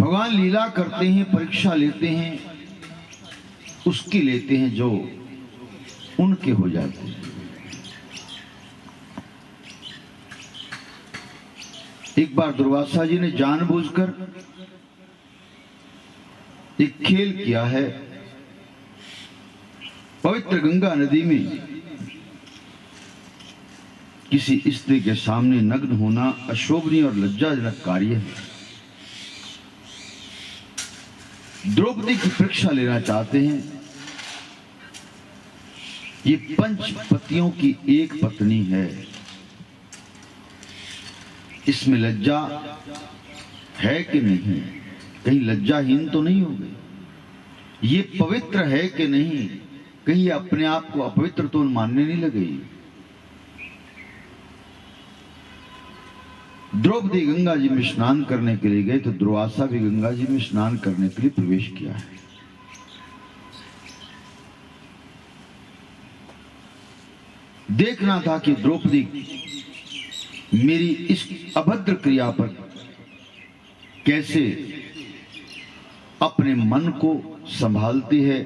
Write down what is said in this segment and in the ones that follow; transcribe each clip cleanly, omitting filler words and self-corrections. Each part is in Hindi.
भगवान लीला करते हैं, परीक्षा लेते हैं, उसकी लेते हैं जो उनके हो जाते हैं। एक बार दुर्वासा जी ने जानबूझकर एक खेल किया है। पवित्र गंगा नदी में किसी स्त्री के सामने नग्न होना अशोभनीय और लज्जाजनक कार्य है। द्रौपदी की परीक्षा लेना चाहते हैं। ये पंच पतियों की एक पत्नी है, इसमें लज्जा है कि नहीं? कहीं लज्जाहीन तो नहीं हो गई? ये पवित्र है कि नहीं? कहीं अपने आप को अपवित्र तो मानने नहीं लगी? द्रौपदी गंगा जी में स्नान करने के लिए गए तो दुर्वासा भी गंगा जी में स्नान करने के लिए प्रवेश किया है। देखना था कि द्रौपदी मेरी इस अभद्र क्रिया पर कैसे अपने मन को संभालती है,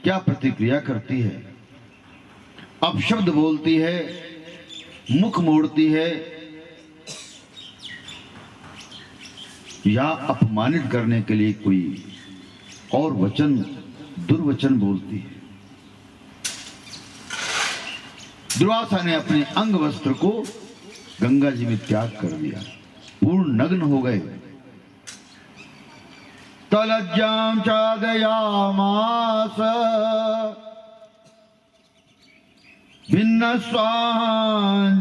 क्या प्रतिक्रिया करती है। अपशब्द बोलती है, मुख मोड़ती है, या अपमानित करने के लिए कोई और वचन, दुर्वचन बोलती है। दुर्वासा ने अपने अंग वस्त्र को गंगा जी में त्याग कर दिया, पूर्ण नग्न हो गए। तलज्जां चादयामास भिन्न स्वांजलदानता।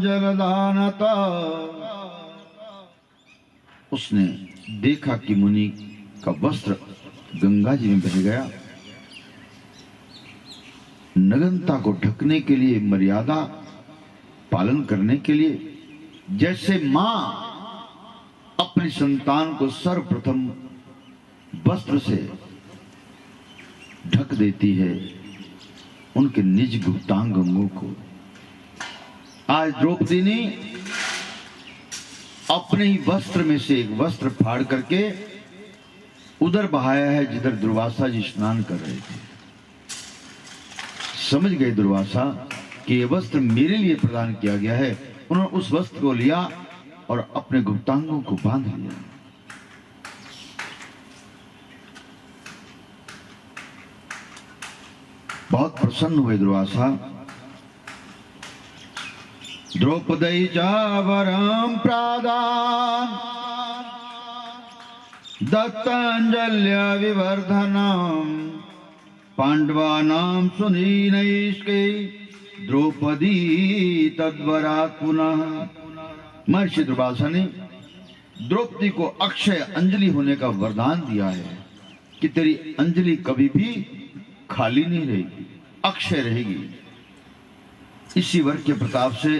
उसने देखा कि मुनि का वस्त्र गंगा जी में बह गया। नग्नता को ढकने के लिए, मर्यादा पालन करने के लिए, जैसे मां अपनी संतान को सर्वप्रथम वस्त्र से ढक देती है, उनके निज गुप्तांग अंगों को, आज द्रौपदी ने अपने ही वस्त्र में से एक वस्त्र फाड़ करके उधर बहाया है जिधर दुर्वासा जी स्नान कर रहे थे। समझ गए दुर्वासा कि यह वस्त्र मेरे लिए प्रदान किया गया है। उन्होंने उस वस्त्र को लिया और अपने गुप्तांगों को बांध लिया। बहुत प्रसन्न हुए दुर्वासा। द्रौपदी च वरं प्रादान दत्तांजल्य विवर्धनम पांडवानां सुनीनैष्के द्रौपदी तद्वरात् पुनः। महर्षि दुर्वासा ने द्रौपदी को अक्षय अंजलि होने का वरदान दिया है कि तेरी अंजलि कभी भी खाली नहीं रहेगी, अक्षय रहेगी। इसी वर के प्रताप से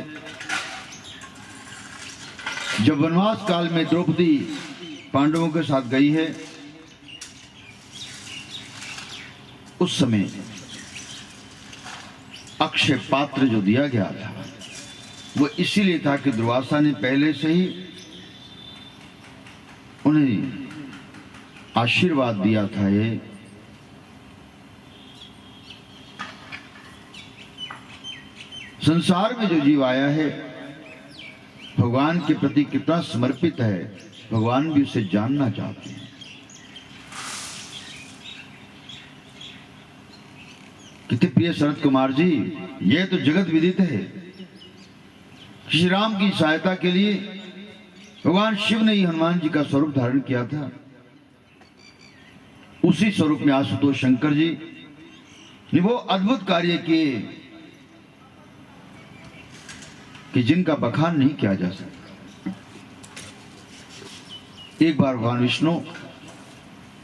जब वनवास काल में द्रौपदी पांडवों के साथ गई है, उस समय अक्षय पात्र जो दिया गया था वो इसीलिए था कि दुर्वासा ने पहले से ही उन्हें आशीर्वाद दिया था। ये संसार में जो जीव आया है भगवान के प्रति कितना समर्पित है, भगवान भी उसे जानना चाहते हैं। कितने प्रिय शरद कुमार जी, यह तो जगत विदित है। श्री राम की सहायता के लिए भगवान शिव ने ही हनुमान जी का स्वरूप धारण किया था। उसी स्वरूप में आशुतोष शंकर जी ने वो अद्भुत कार्य किए कि जिनका बखान नहीं किया जा सकता। एक बार भगवान विष्णु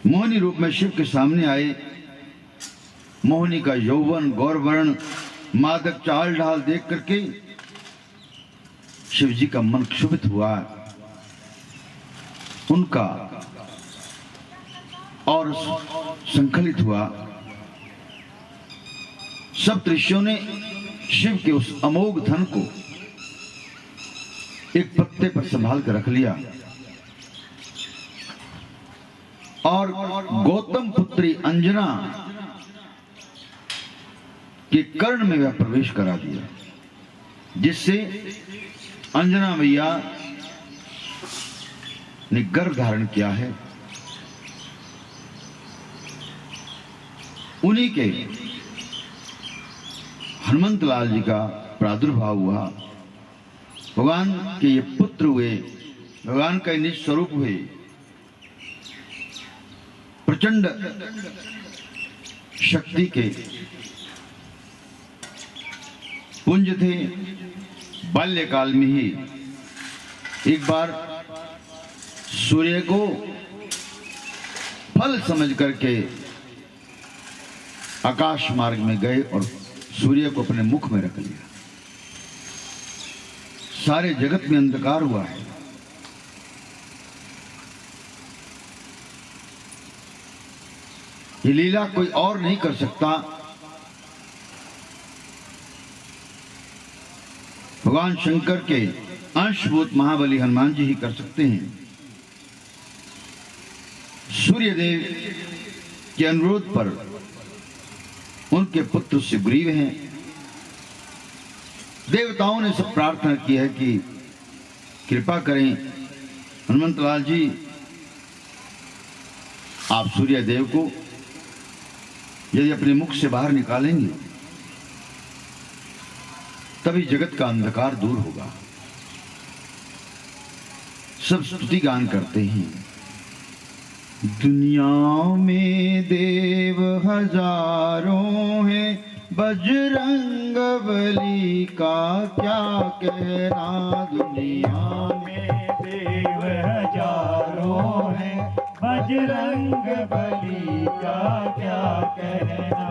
मोहिनी रूप में शिव के सामने आए। मोहिनी का यौवन, गौरवर्ण, मादक चाल ढाल देख करके शिव जी का मन क्षुभित हुआ, उनका और संकलित हुआ। सब ऋषियों ने शिव के उस अमोघ धन को एक पत्ते पर संभाल कर रख लिया। और गौतम पुत्री अंजना के कर्ण में वह प्रवेश करा दिया, जिससे अंजना मैया ने गर्भ धारण किया है। उन्हीं के हनुमंत लाल जी का प्रादुर्भाव हुआ। भगवान के ये पुत्र हुए, भगवान का निज स्वरूप हुए। प्रचंड शक्ति के पुंज थे। बाल्यकाल में ही एक बार सूर्य को फल समझ करके आकाश मार्ग में गए और सूर्य को अपने मुख में रख लिया। सारे जगत में अंधकार हुआ है। ये लीला कोई और नहीं कर सकता, भगवान शंकर के अंशभूत महाबली हनुमान जी ही कर सकते हैं। सूर्यदेव के अनुरोध पर उनके पुत्र सुग्रीव हैं। देवताओं ने सब प्रार्थना की है कि कृपा करें हनुमंत लाल जी, आप सूर्यदेव को यदि अपने मुख से बाहर निकालेंगे तभी जगत का अंधकार दूर होगा। सब स्तुति गान करते हैं। दुनिया में देव हजारों हैं, बजरंग बली का क्या कहना। दुनिया में देव हजारों हैं, बजरंग बली का क्या कहना।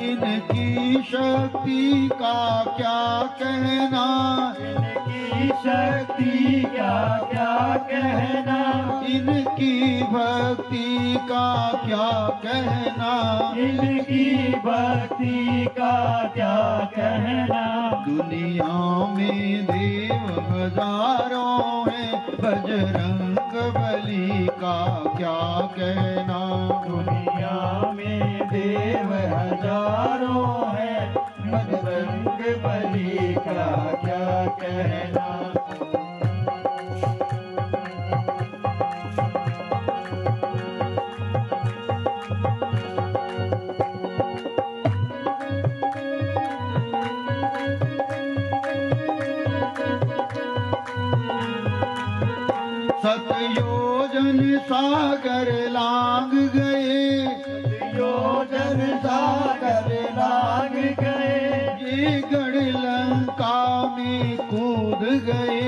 इनकी शक्ति का क्या कहना, इनकी शक्ति का क्या कहना। इनकी भक्ति का क्या कहना। इनकी भक्ति का क्या कहना। दुनिया में देव हजारों हैं, बजरंग बली का क्या कहना। दुनिया में देव हजारों हैं, बजरंग बली का क्या कहना। सतयोजन सागर लांग गए, योजन सागर लाग गए। ये गढ़ लंका में कूद गए।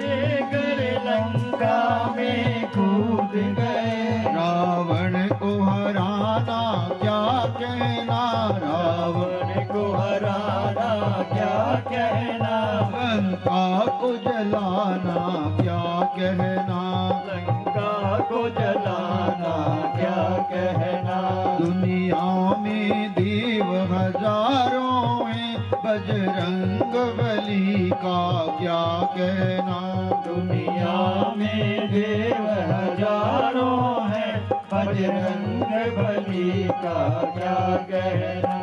ये गढ़ लंका में कूद गए। रावण को हराना क्या कहना। रावण को हराना क्या कहना। लंका को जलाना क्या कहना। लंका को जलाना क्या कहना। दुनिया में देव हजारों हैं, बजरंग बली का क्या कहना। दुनिया में देव हजारों हैं, बजरंग बली का क्या कहना।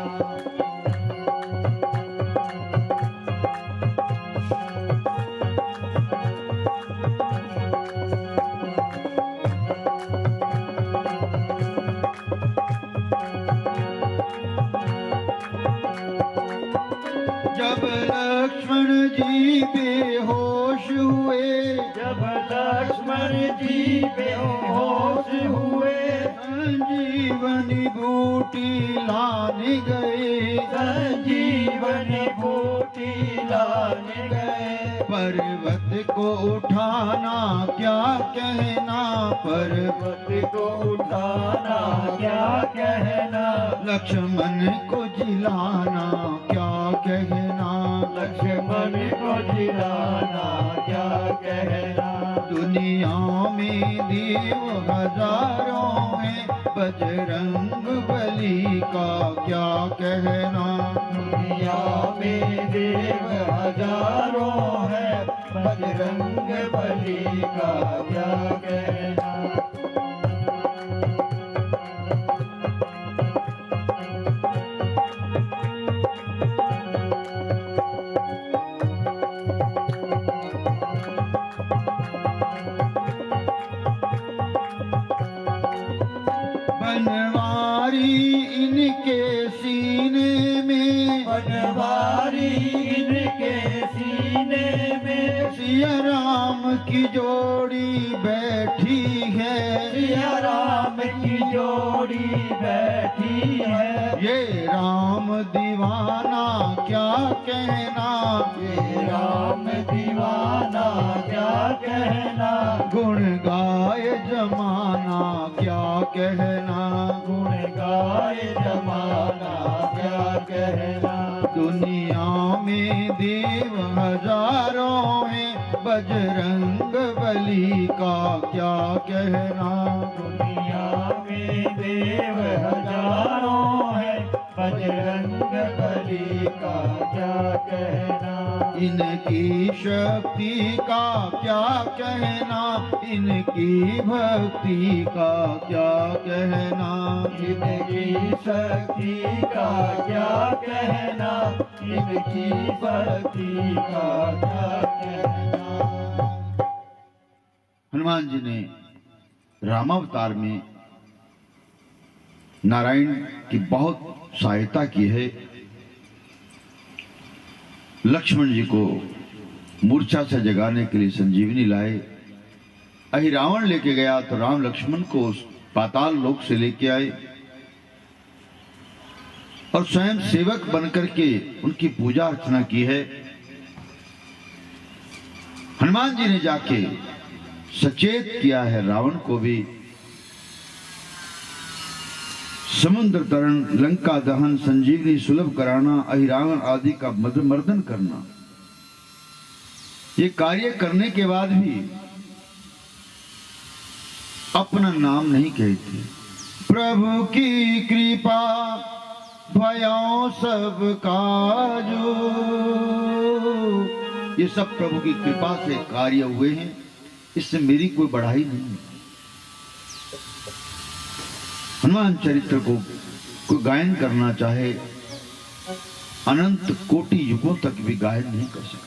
जब लक्ष्मण जी बेहोश हुए, जब लक्ष्मण जी बेहोश हुए। संजीवनी बूटी लाने गए। संजीवनी बूटी लाने गए। पर्वत को उठाना क्या कहना। पर्वत को उठाना क्या कहना। लक्ष्मण को जिलाना क्या कहना। लक्ष्मण को जिलाना क्या कहना। दुनिया में देव हजारों हैं, बजरंग बली का क्या कहना। दुनिया में देव हजारों हैं, बजरंग बली का क्या कहना। इनके सीने में, बनवारी इनके सीने में, सिया राम की जोड़ी बैठी है, सिया राम की जोड़ी बैठी है। ये राम दीवाना क्या कहना, ये राम दीवाना क्या कहना, गुण गाए जमाना क्या कहना, गुण गाए जमाना क्या कहना। दुनिया में देव हजारों हैं, बजरंग बली का क्या कहना, दुनिया में देव हजारों हैं, बजरंग बली का क्या कहना। इनकी शक्ति का क्या कहना, इनकी भक्ति का क्या कहना, इनकी शक्ति का क्या कहना, इनकी भक्ति का क्या कहना। हनुमान जी ने रामावतार में नारायण की बहुत सहायता की है। लक्ष्मण जी को मूर्छा से जगाने के लिए संजीवनी लाए। अहि रावण लेके गया तो राम लक्ष्मण को उस पाताल लोक से लेके आए और स्वयं सेवक बनकर के उनकी पूजा अर्चना की है। हनुमान जी ने जाके सचेत किया है रावण को भी, समुद्र तरण, लंका दहन, संजीवनी सुलभ कराना, अहिरावण आदि का मर्दन करना। ये कार्य करने के बाद भी अपना नाम नहीं कहते। प्रभु की कृपा भयों सब काजो, ये सब प्रभु की कृपा से कार्य हुए हैं, इससे मेरी कोई बढ़ाई नहीं। हनुमान चरित्र को कोई गायन करना चाहे अनंत कोटि युगों तक भी गायन नहीं कर सकता।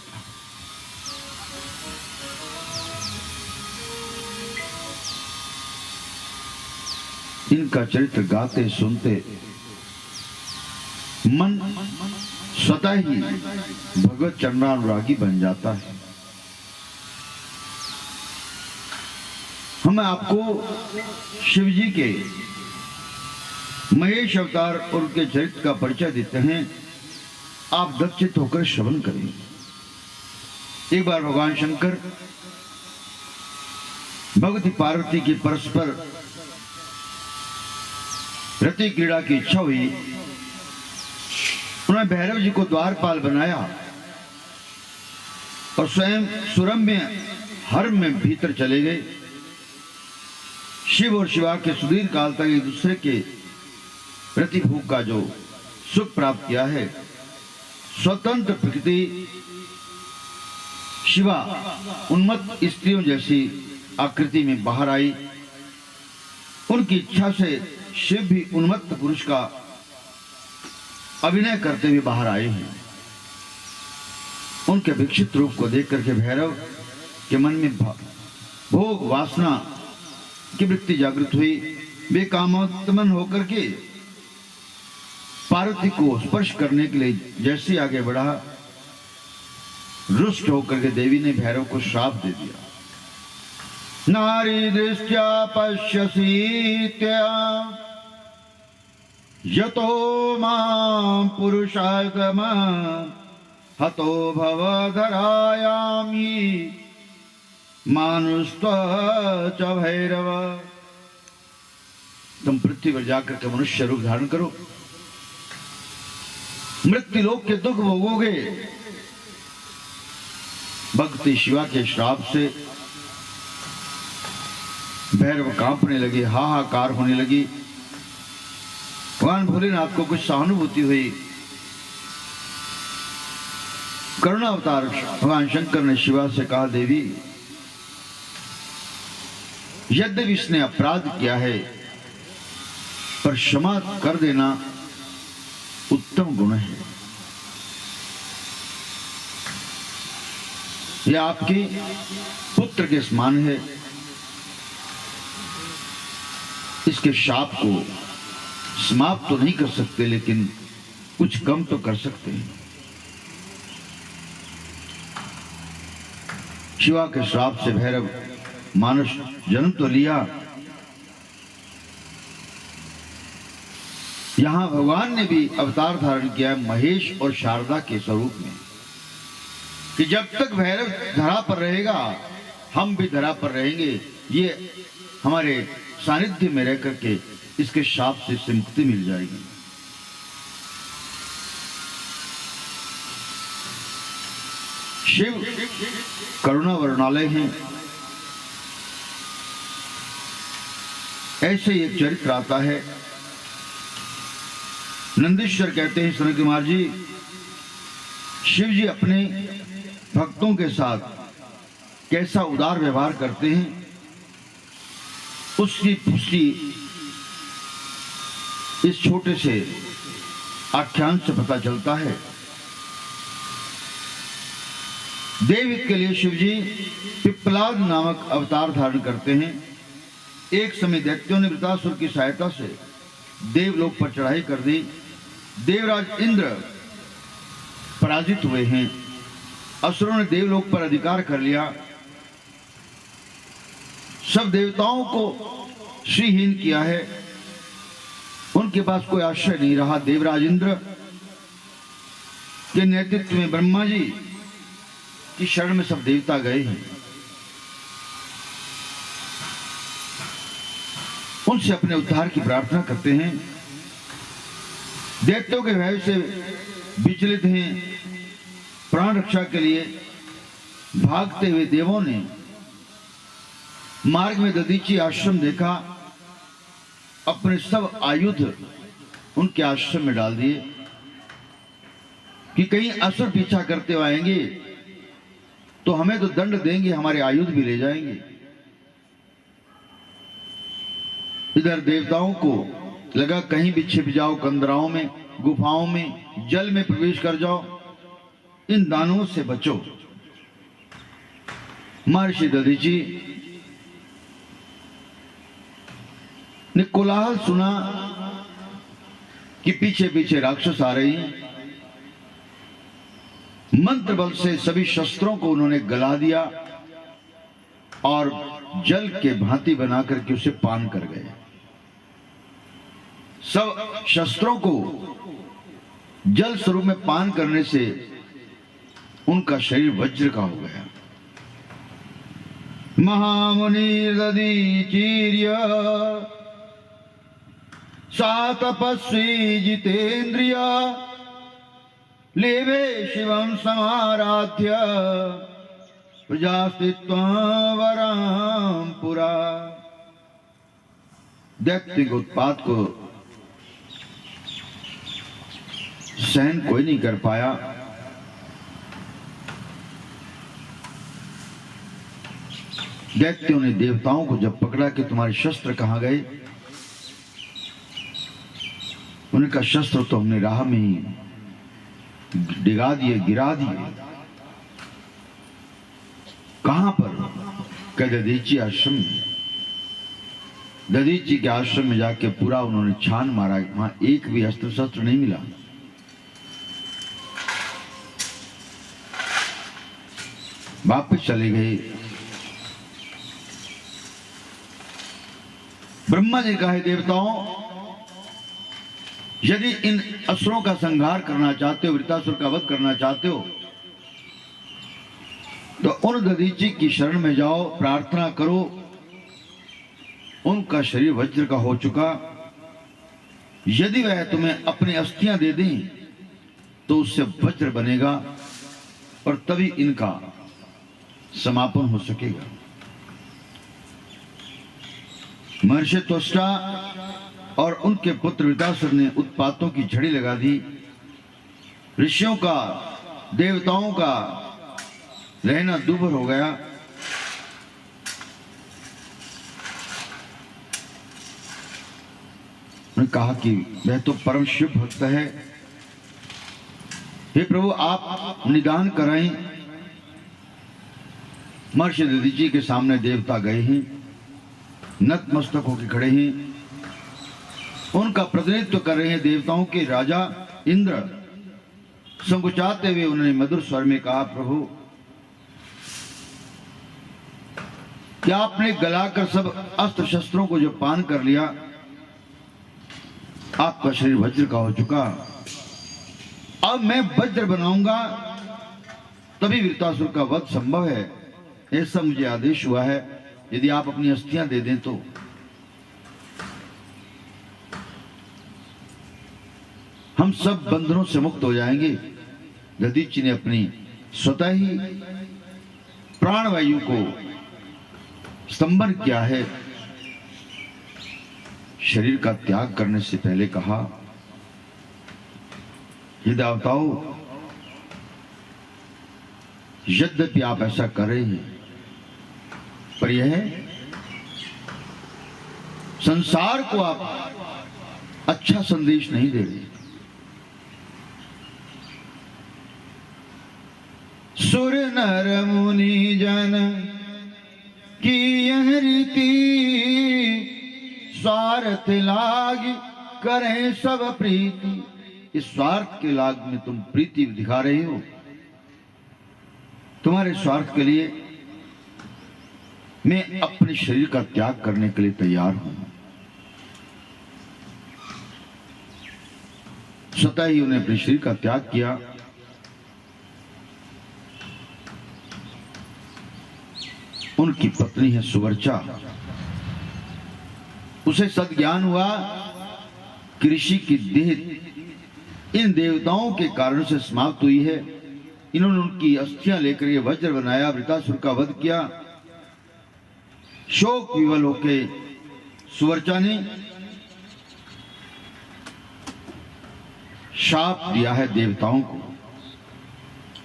इनका चरित्र गाते सुनते मन स्वतः ही भगवत चरणानुरागी बन जाता है। हम आपको शिव जी के महेश अवतार और उनके चरित्र का परिचय देते हैं। आप दक्षित होकर श्रवण करें। एक बार भगवान शंकर भगवती पार्वती की परस्पर रति क्रीड़ा की इच्छा हुई। उन्होंने भैरव जी को द्वारपाल बनाया और स्वयं सुरम में हर में भीतर चले गए। शिव और शिवा के सुदीर्घ काल तक एक दूसरे के प्रति भूख का जो सुख प्राप्त किया है, स्वतंत्र प्रकृति शिवा उन्मत्त स्त्रियों जैसी आकृति में बाहर आई। उनकी इच्छा से शिव भी उन्मत्त पुरुष का अभिनय करते हुए बाहर आए हैं। उनके विकसित रूप को देख करके भैरव के मन में भोग वासना की वृत्ति जागृत हुई। वे कामोत्तमन होकर के पार्वती को स्पर्श करने के लिए जैसे आगे बढ़ा, रुष्ट होकर के देवी ने भैरव को श्राप दे दिया। नारी दृष्ट्या पश्यसीत्या यतो मां पुरुषागम हतो भवधरायामि मानुष्व च भैरव। तुम पृथ्वी पर जाकर के मनुष्य रूप धारण करो, मृत्यु लोक के दुख भोगोगे। भक्ति शिवा के श्राप से भैरव कांपने लगे, हाहाकार होने लगी। भगवान भोलेनाथ को कुछ सहानुभूति हुई। करुणा अवतार भगवान शंकर ने शिवा से कहा, देवी यद्यपि इसने अपराध किया है पर क्षमा कर देना उत्तम गुण है। यह आपके पुत्र के समान है। इसके शाप को समाप्त तो नहीं कर सकते, लेकिन कुछ कम तो कर सकते हैं। शिवा के श्राप से भैरव मानुष जन्म तो लिया, यहां भगवान ने भी अवतार धारण किया महेश और शारदा के स्वरूप में, कि जब तक भैरव धरा पर रहेगा हम भी धरा पर रहेंगे। ये हमारे सानिध्य में रह करके इसके शाप से इससे मुक्ति मिल जाएगी। शिव करुणा वर्णालय हैं। ऐसे ही एक चरित्र आता है। नंदीश्वर कहते हैं सनत कुमार जी, शिव जी अपने भक्तों के साथ कैसा उदार व्यवहार करते हैं, उसकी पुष्टि इस छोटे से आख्यान से पता चलता है। देवहित के लिए शिव जी पिप्पलाद नामक अवतार धारण करते हैं। एक समय दैत्यों ने वृत्रासुर की सहायता से देवलोक पर चढ़ाई कर दी। देवराज इंद्र पराजित हुए हैं। असुरों ने देवलोक पर अधिकार कर लिया। सब देवताओं को श्रीहीन किया है। उनके पास कोई आश्रय नहीं रहा। देवराज इंद्र के नेतृत्व में ब्रह्मा जी की शरण में सब देवता गए हैं। उनसे अपने उद्धार की प्रार्थना करते हैं। दैत्यों के भय से विचलित हैं। प्राण रक्षा के लिए भागते हुए देवों ने मार्ग में दधीची आश्रम देखा। अपने सब आयुध उनके आश्रम में डाल दिए कि कहीं असुर पीछा करते हुए आएंगे तो हमें तो दंड देंगे, हमारे आयुध भी ले जाएंगे। इधर देवताओं को लगा कहीं भी छिप जाओ, कंदराओं में, गुफाओं में, जल में प्रवेश कर जाओ, इन दानवों से बचो। महर्षि दधीची ने कोलाहल सुना कि पीछे पीछे राक्षस आ रही हैं। मंत्र बल से सभी शस्त्रों को उन्होंने गला दिया और जल के भांति बनाकर के उसे पान कर गए। सब शस्त्रों को जल स्वरूप में पान करने से उनका शरीर वज्र का हो गया। महामुनि दधीचीर्य सा तपस्वी जितेन्द्रिय लेवे शिवं समाराध्य प्रजास्तित्वं वराम पुरा। दैत्य के उत्पात को सहन कोई नहीं कर पाया। दैत्यों ने देवताओं को जब पकड़ा कि तुम्हारे शस्त्र कहां गए, उनका शस्त्र तो हमने राह में ही डिगा दिए, गिरा दिए। कहां पर? कह दधीची आश्रम में। दधीची के आश्रम में जाके पूरा उन्होंने छान मारा, वहां एक भी अस्त्र शस्त्र नहीं मिला। वापस चले गए। ब्रह्मा जी कहा है, देवताओं यदि इन असुरों का संहार करना चाहते हो, वृत्रासुर का वध करना चाहते हो, तो उन दधीची की शरण में जाओ, प्रार्थना करो। उनका शरीर वज्र का हो चुका। यदि वह तुम्हें अपनी अस्थियां दे दें तो उससे वज्र बनेगा और तभी इनका समापन हो सकेगा। महर्षि त्वष्टा और उनके पुत्र वृत्रासुर ने उत्पातों की झड़ी लगा दी। ऋषियों का, देवताओं का रहना दूभर हो गया। उन्होंने कहा कि वह तो परम शिव भक्त है, हे प्रभु आप निदान कराएं। महर्षि दधीची के सामने देवता गए हैं, नतमस्तक होकर खड़े हैं। उनका प्रतिनिधित्व कर रहे हैं देवताओं के राजा इंद्र। संकुचाते हुए उन्होंने मधुर स्वर में कहा, प्रभु क्या आपने गलाकर सब अस्त्र शस्त्रों को जो पान कर लिया, आपका शरीर वज्र का हो चुका। अब मैं वज्र बनाऊंगा तभी वृत्रासुर का वध संभव है, ऐसा मुझे आदेश हुआ है। यदि आप अपनी अस्थियां दे दें तो हम सब बंधनों से मुक्त हो जाएंगे। दधीचि ने अपनी स्वतः ही प्राणवायु को स्तंभन किया है। शरीर का त्याग करने से पहले कहा, ये देवताओं, यद्यपि आप ऐसा कर रहे हैं, पर यह संसार को आप अच्छा संदेश नहीं दे रहे। सुर नर मुनि जन की यह रीति, स्वार्थ लाग करें सब प्रीति। इस स्वार्थ के लाग में तुम प्रीति दिखा रहे हो। तुम्हारे स्वार्थ के लिए मैं अपने शरीर का त्याग करने के लिए तैयार हूं। स्वतः ही उन्हें अपने शरीर का त्याग किया। उनकी पत्नी है सुवर्चा। उसे सद्ज्ञान हुआ कि ऋषि की देह इन देवताओं के कारण से समाप्त हुई है। इन्होंने उनकी अस्थियां लेकर ये वज्र बनाया, वृत्रासुर का वध किया। शोक विवल होके सुवर्चा ने शाप दिया है देवताओं को,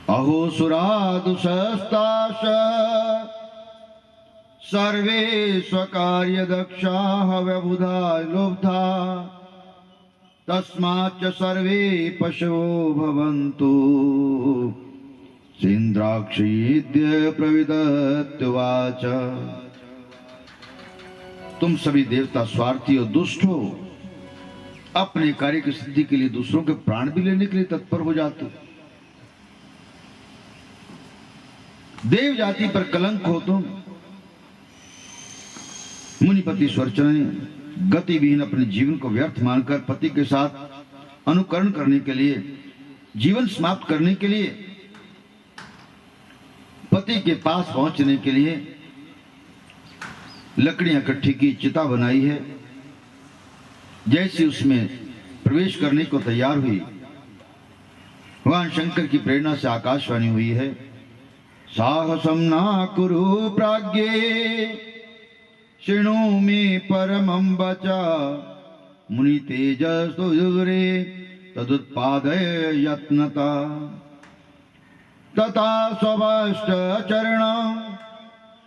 अहो सुरादुषस्ताश सर्वे स्वकार्य दक्षा व्यबुधा लुब्धा, तस्माच्च सर्वे पशवो भवन्तु, इंद्राक्षीद्य प्रविदत्वाच। तुम सभी देवता स्वार्थी और दुष्ट हो, अपने कार्य की सिद्धि के लिए दूसरों के प्राण भी लेने के लिए तत्पर हो जाते हो। देव जाति पर कलंक हो तुम। मुनिपति सुवर्चा ने गतिविहीन अपने जीवन को व्यर्थ मानकर पति के साथ अनुकरण करने के लिए, जीवन समाप्त करने के लिए, पति के पास पहुंचने के लिए लकड़ियां इकट्ठी की, चिता बनाई है। जैसे उसमें प्रवेश करने को तैयार हुई, भगवान शंकर की प्रेरणा से आकाशवाणी हुई है, साहसम ना कुरु प्राज्ञे शृणु मे परमं वचा, मुनि तेजस्तु युरे तदुत्पादय यत्नता, तथा स्वभष्ट चरणं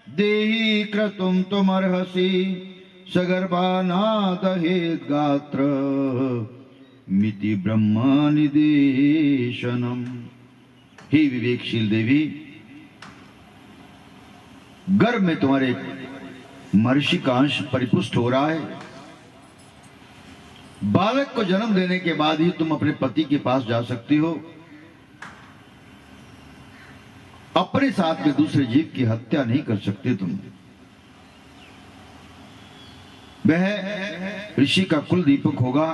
देहि क्रतुं तुमर्हसि, सगर्भानादहेत् गात्र मिति ब्रह्म निदेशनम। हे विवेकशील देवी, गर्भ में तुम्हारे महर्षि का अंश परिपुष्ट हो रहा है। बालक को जन्म देने के बाद ही तुम अपने पति के पास जा सकती हो। अपने साथ में दूसरे जीव की हत्या नहीं कर सकते तुम। वह ऋषि का कुल दीपक होगा।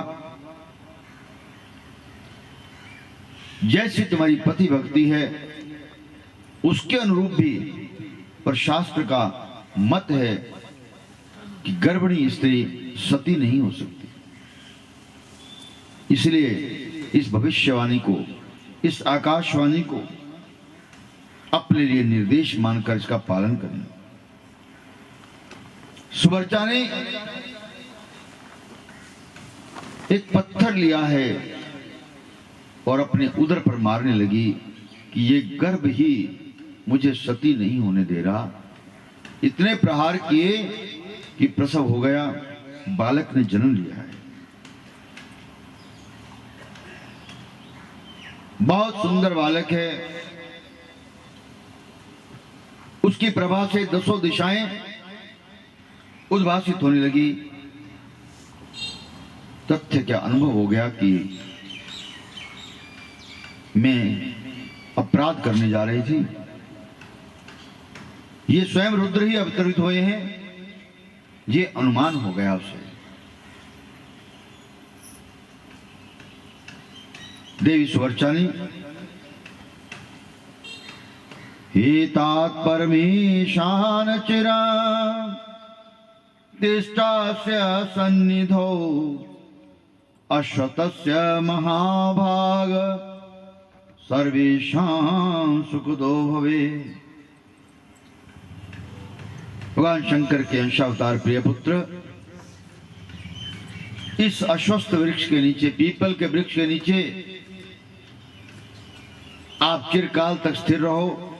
जैसी तुम्हारी पति भक्ति है उसके अनुरूप भी, पर शास्त्र का मत है कि गर्भिणी स्त्री सती नहीं हो सकती। इसलिए इस भविष्यवाणी को, इस आकाशवाणी को अपने लिए निर्देश मानकर इसका पालन करना। सुवर्चा ने एक पत्थर लिया है और अपने उदर पर मारने लगी कि ये गर्भ ही मुझे सती नहीं होने दे रहा। इतने प्रहार किए कि प्रसव हो गया, बालक ने जन्म लिया है। बहुत सुंदर बालक है। उसकी प्रभा से 10 दिशाएं उद्भासित होने लगी। तथ्य क्या अनुभव हो गया कि मैं अपराध करने जा रही थी। ये स्वयं रुद्र ही अवतरित हुए हैं, ये अनुमान हो गया उसे। देवी सुवर्चा ने हेतात परमेशान चिरा तिष्ठास्य सन्निधौ अश्वतस्य महाभाग सर्वेषां सुखदो भवे। भगवान शंकर के अंशावतार प्रिय पुत्र इस अश्वत्थ वृक्ष के नीचे, पीपल के वृक्ष के नीचे आप चिरकाल तक स्थिर रहो,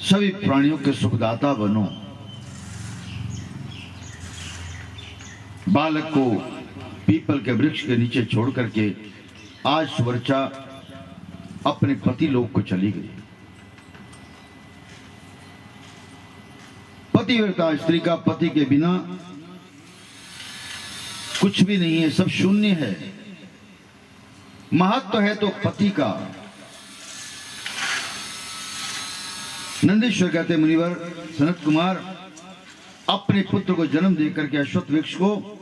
सभी प्राणियों के सुखदाता बनो। बालक को पीपल के वृक्ष के नीचे छोड़ करके आज सुवर्चा अपने पति लोक को चली गई। पतिव्रता स्त्री का पति के बिना कुछ भी नहीं है, सब शून्य है। महत्व है तो पति का। नंदीश्वर कहते मुनिवर सनत कुमार अपने पुत्र को जन्म देकर के अश्वत्थ वृक्ष को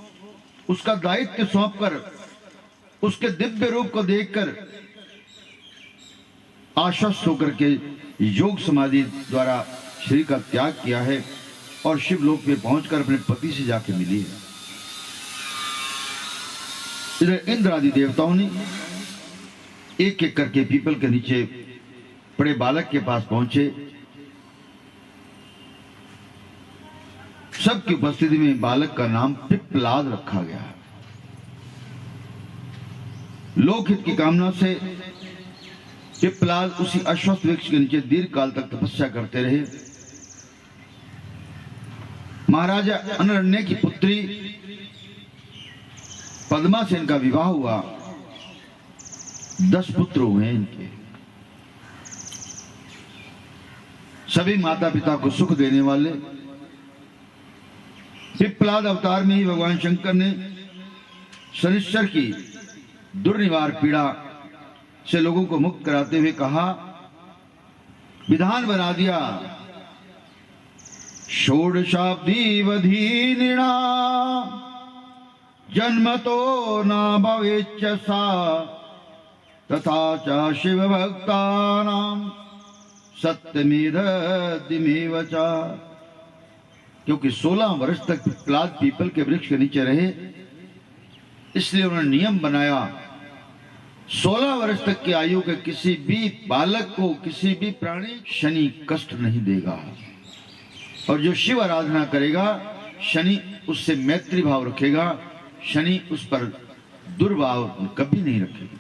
उसका दायित्व सौंपकर उसके दिव्य रूप को देखकर आश्वस्त होकर के योग समाधि द्वारा शरीर का त्याग किया है और शिवलोक में पहुंचकर अपने पति से जाके मिली है। इधर इंद्र आदि देवताओं ने एक एक करके पीपल के नीचे पड़े बालक के पास पहुंचे। सबकी उपस्थिति में बालक का नाम पिप्पलाद रखा गया। लोकहित की कामना से पिप्पलाद उसी अश्वत्थ वृक्ष के नीचे दीर्घ काल तक तपस्या करते रहे। महाराजा अनरण्य की पुत्री पद्मा से इनका विवाह हुआ। 10 पुत्र हुए इनके। सभी माता पिता को सुख देने वाले। पिप्पलाद अवतार में ही भगवान शंकर ने शनिश्चर की दुर्निवार पीड़ा से लोगों को मुक्त कराते हुए कहा, विधान बना दिया, षोडशाब्दी वधीनिणा जन्म तो न भवेच्च सा तथा च शिव भक्तानां सत्यमेव च। क्योंकि 16 वर्ष तक पिप्पलाद पीपल के वृक्ष के नीचे रहे, इसलिए उन्होंने नियम बनाया 16 वर्ष तक की आयु के किसी भी बालक को, किसी भी प्राणी शनि कष्ट नहीं देगा। और जो शिव आराधना करेगा शनि उससे मैत्री भाव रखेगा, शनि उस पर दुर्भाव कभी नहीं रखेगा।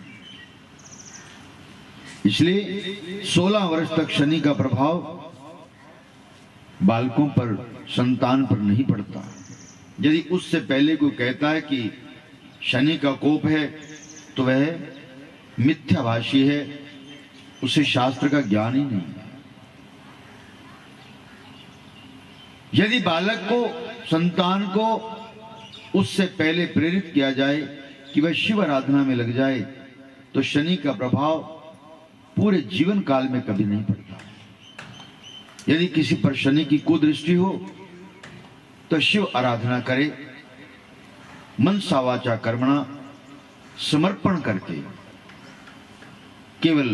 इसलिए 16 वर्ष तक शनि का प्रभाव बालकों पर, संतान पर नहीं पड़ता। यदि उससे पहले कोई कहता है कि शनि का कोप है तो वह मिथ्याभाषी है, उसे शास्त्र का ज्ञान ही नहीं है। यदि बालक को, संतान को उससे पहले प्रेरित किया जाए कि वह शिव आराधना में लग जाए तो शनि का प्रभाव पूरे जीवन काल में कभी नहीं पड़ता। यदि किसी पर शनि की कुदृष्टि हो तो शिव आराधना करे, मनसा वाचा कर्मणा समर्पण करके। केवल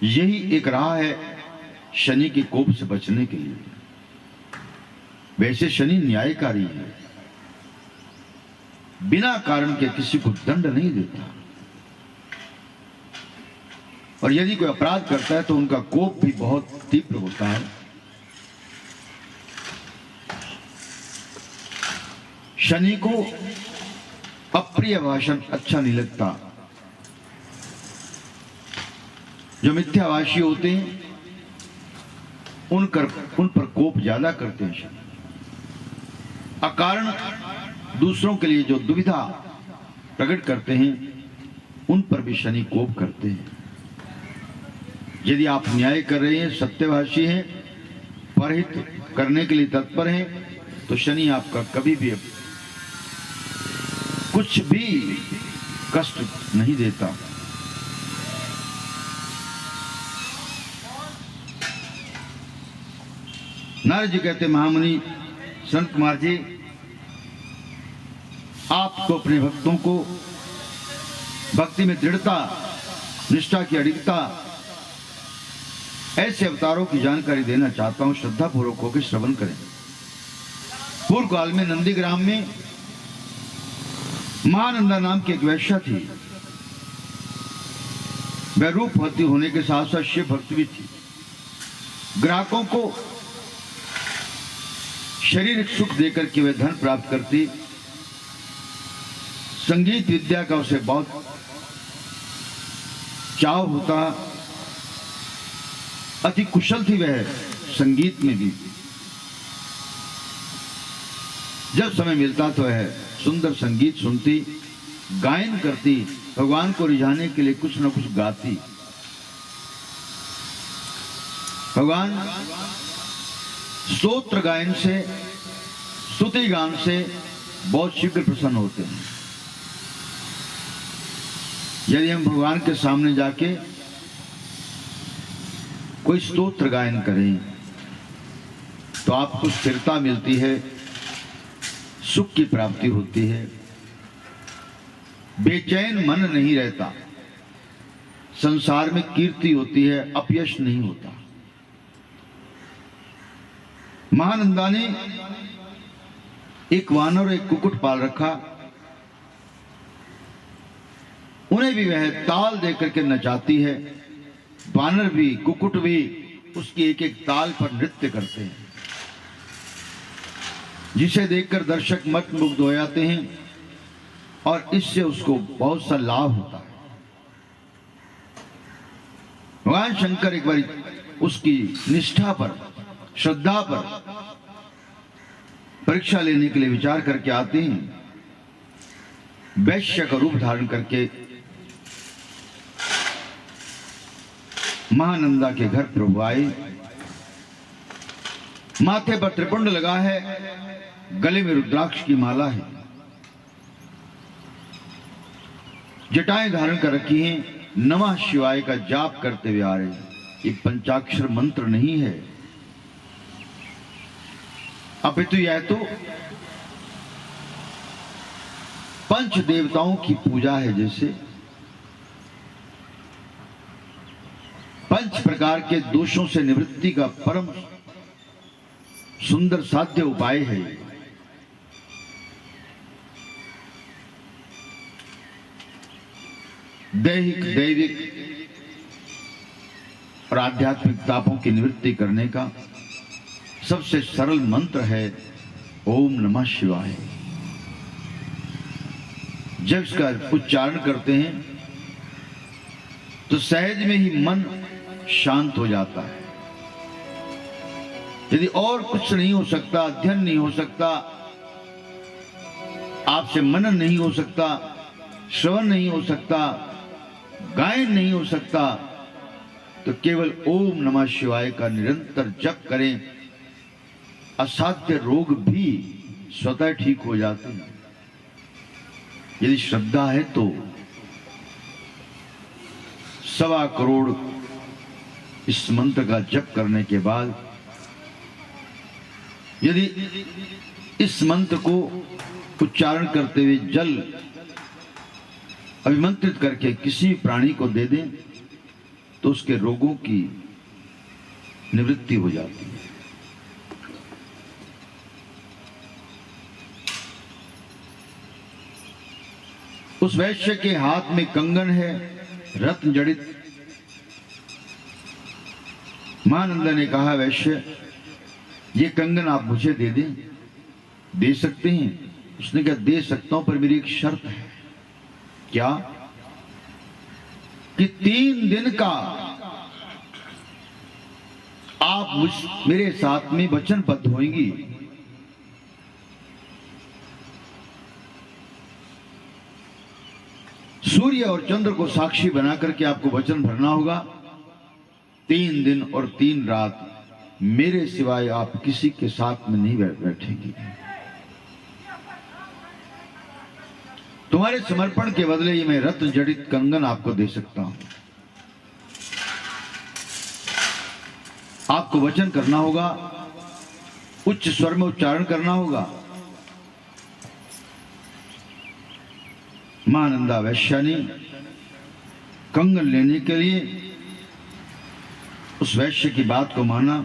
यही एक राह है शनि के कोप से बचने के लिए। वैसे शनि न्यायकारी है, बिना कारण के किसी को दंड नहीं देता। और यदि कोई अपराध करता है तो उनका कोप भी बहुत तीव्र होता है। शनि को अप्रिय भाषण अच्छा नहीं लगता। जो मिथ्याभाषी होते हैं उन पर कोप ज्यादा करते हैं शनि। अकारण दूसरों के लिए जो दुविधा प्रकट करते हैं उन पर भी शनि कोप करते हैं। यदि आप न्याय कर रहे हैं, सत्यभाषी हैं, परहित करने के लिए तत्पर हैं, तो शनि आपका कभी भी कुछ भी कष्ट नहीं देता। नारद जी कहते, महामुनि संत कुमार जी, आपको अपने भक्तों को भक्ति में दृढ़ता, निष्ठा की अडिगता, ऐसे अवतारों की जानकारी देना चाहता हूं। श्रद्धा पूर्वक होकर श्रवण करें। पूर्व काल में नंदीग्राम में महानंदा नाम की एक वैश्या थी। वह रूपवती होने के साथ साथ शिव भक्त भी थी। ग्राहकों को शारीरिक सुख देकर के वह धन प्राप्त करती। संगीत विद्या का उसे बहुत चाव होता। अति कुशल थी वह संगीत में भी। जब समय मिलता तो वह सुंदर संगीत सुनती, गायन करती, भगवान को रिझाने के लिए कुछ न कुछ गाती। भगवान स्तोत्र गायन से, स्तुति गान से बहुत शीघ्र प्रसन्न होते हैं। यदि हम भगवान के सामने जाके कोई स्तोत्र गायन करें तो आपको स्थिरता मिलती है, सुख की प्राप्ति होती है, बेचैन मन नहीं रहता, संसार में कीर्ति होती है, अपयश नहीं होता। महानंदा ने एक वानर और एक कुक्कुट पाल रखा। उन्हें भी वह ताल देकर के नचाती है। वानर भी, कुक्कुट भी उसकी एक एक ताल पर नृत्य करते हैं, जिसे देखकर दर्शक मंत्रमुग्ध हो जाते हैं और इससे उसको बहुत सा लाभ होता है। भगवान शंकर एक बार उसकी निष्ठा पर, श्रद्धा पर परीक्षा लेने के लिए विचार करके आते हैं। वैश्य का रूप धारण करके महानंदा के घर प्रभु आए। माथे पर त्रिपुंड लगा है, गले में रुद्राक्ष की माला है, जटाएं धारण कर रखी हैं, नमः शिवाय का जाप करते हुए आ रहे हैं। ये पंचाक्षर मंत्र नहीं है, अपितु यह तो पंच देवताओं की पूजा है। जैसे पंच प्रकार के दोषों से निवृत्ति का परम सुंदर साध्य उपाय है। दैहिक, दैविक और आध्यात्मिक तापों की निवृत्ति करने का सबसे सरल मंत्र है ओम नमः शिवाय। जब इसका उच्चारण करते हैं तो सहज में ही मन शांत हो जाता है। यदि और कुछ नहीं हो सकता, अध्ययन नहीं हो सकता, आपसे मनन नहीं हो सकता, श्रवण नहीं हो सकता, गायन नहीं हो सकता, तो केवल ओम नमः शिवाय का निरंतर जप करें। असाध्य रोग भी स्वतः ठीक हो जाते हैं। यदि श्रद्धा है तो 1.25 करोड़ इस मंत्र का जप करने के बाद यदि इस मंत्र को उच्चारण करते हुए जल अभिमंत्रित करके किसी प्राणी को दे दें तो उसके रोगों की निवृत्ति हो जाती है। उस वैश्य के हाथ में कंगन है, रत्न जड़ित। महानंदा ने कहा, वैश्य ये कंगन आप मुझे दे दें, दे सकते हैं? उसने कहा, दे सकता हूं, पर मेरी एक शर्त है। क्या? कि 3 दिन का आप मेरे साथ में वचनबद्ध होंगी। सूर्य और चंद्र को साक्षी बना करके आपको वचन भरना होगा। 3 दिन और 3 रात मेरे सिवाय आप किसी के साथ में नहीं बैठेंगे। तुम्हारे समर्पण के बदले ही मैं रत्न जड़ित कंगन आपको दे सकता हूं। आपको वचन करना होगा, उच्च स्वर में उच्चारण करना होगा। मां नंदा वैश्या ने कंगन लेने के लिए उस वैश्य की बात को माना।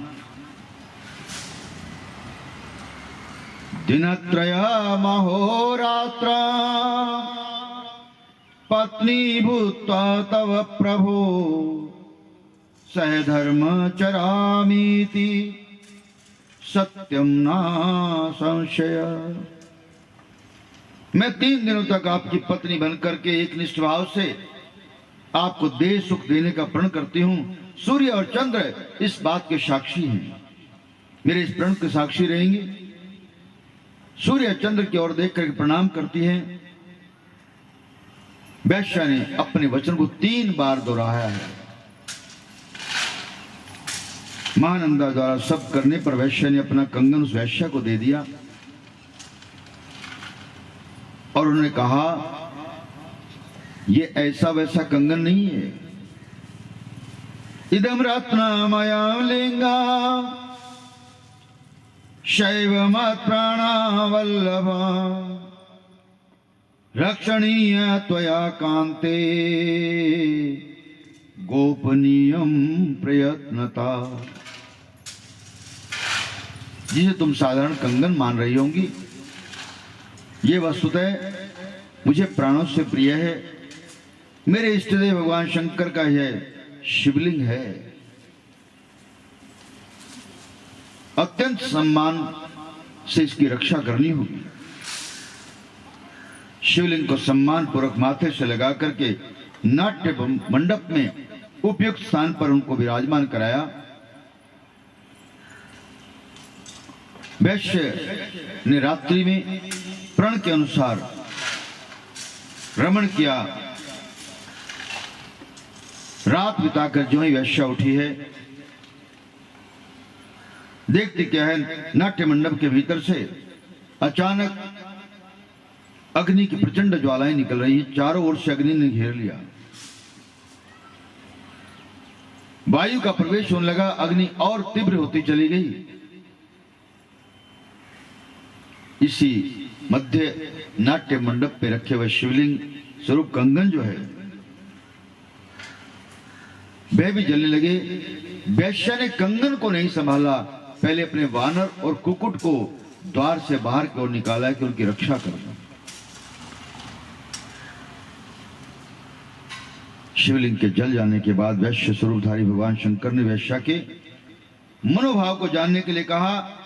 दिनत्रय महोरात्र पत्नी भूत्वा तव प्रभो सहधर्म चरामीति सत्यम ना संशय। मैं 3 दिनों तक आपकी पत्नी बनकर के एक निष्ठ भाव से आपको देह सुख देने का प्रण करती हूं। सूर्य और चंद्र इस बात के साक्षी हैं, मेरे इस प्रण के साक्षी रहेंगे। सूर्य चंद्र की ओर देख करके प्रणाम करती है। वैश्या ने अपने वचन को 3 बार दोहराया है। महानंदा द्वारा सब करने पर वैश्या ने अपना कंगन उस वैश्या को दे दिया और उन्होंने कहा, ये ऐसा वैसा कंगन नहीं है। इदम रत्नमयं लिंगा शैवमत्प्राणवल्लभा रक्षणीय त्वया कान्ते गोपनीयं प्रयत्नता। जिसे तुम साधारण कंगन मान रही होंगी, ये वस्तुतः मुझे प्राणों से प्रिय है। मेरे इष्टदेव भगवान शंकर का यह शिवलिंग है। अत्यंत सम्मान से इसकी रक्षा करनी होगी। शिवलिंग को सम्मान पूर्वक माथे से लगा करके नाट्य मंडप में उपयुक्त स्थान पर उनको विराजमान कराया। वैश्य ने रात्रि में प्रण के अनुसार रमण किया। रात बिताकर जो ही वैश्या उठी है, देखती क्या है, नाट्य मंडप के भीतर से अचानक अग्नि की प्रचंड ज्वालाएं निकल रही है। चारों ओर से अग्नि ने घेर लिया। वायु का प्रवेश होने लगा, अग्नि और तीव्र होती चली गई। इसी मध्य नाट्य मंडप पे रखे हुए शिवलिंग स्वरूप कंगन जो है वह भी जलने लगे। वैश्या ने कंगन को नहीं संभाला, पहले अपने वानर और कुकुट को द्वार से बाहर की ओर निकाला कि उनकी रक्षा करना। शिवलिंग के जल जाने के बाद वैश्य स्वरूपधारी भगवान शंकर ने वैश्या के मनोभाव को जानने के लिए कहा,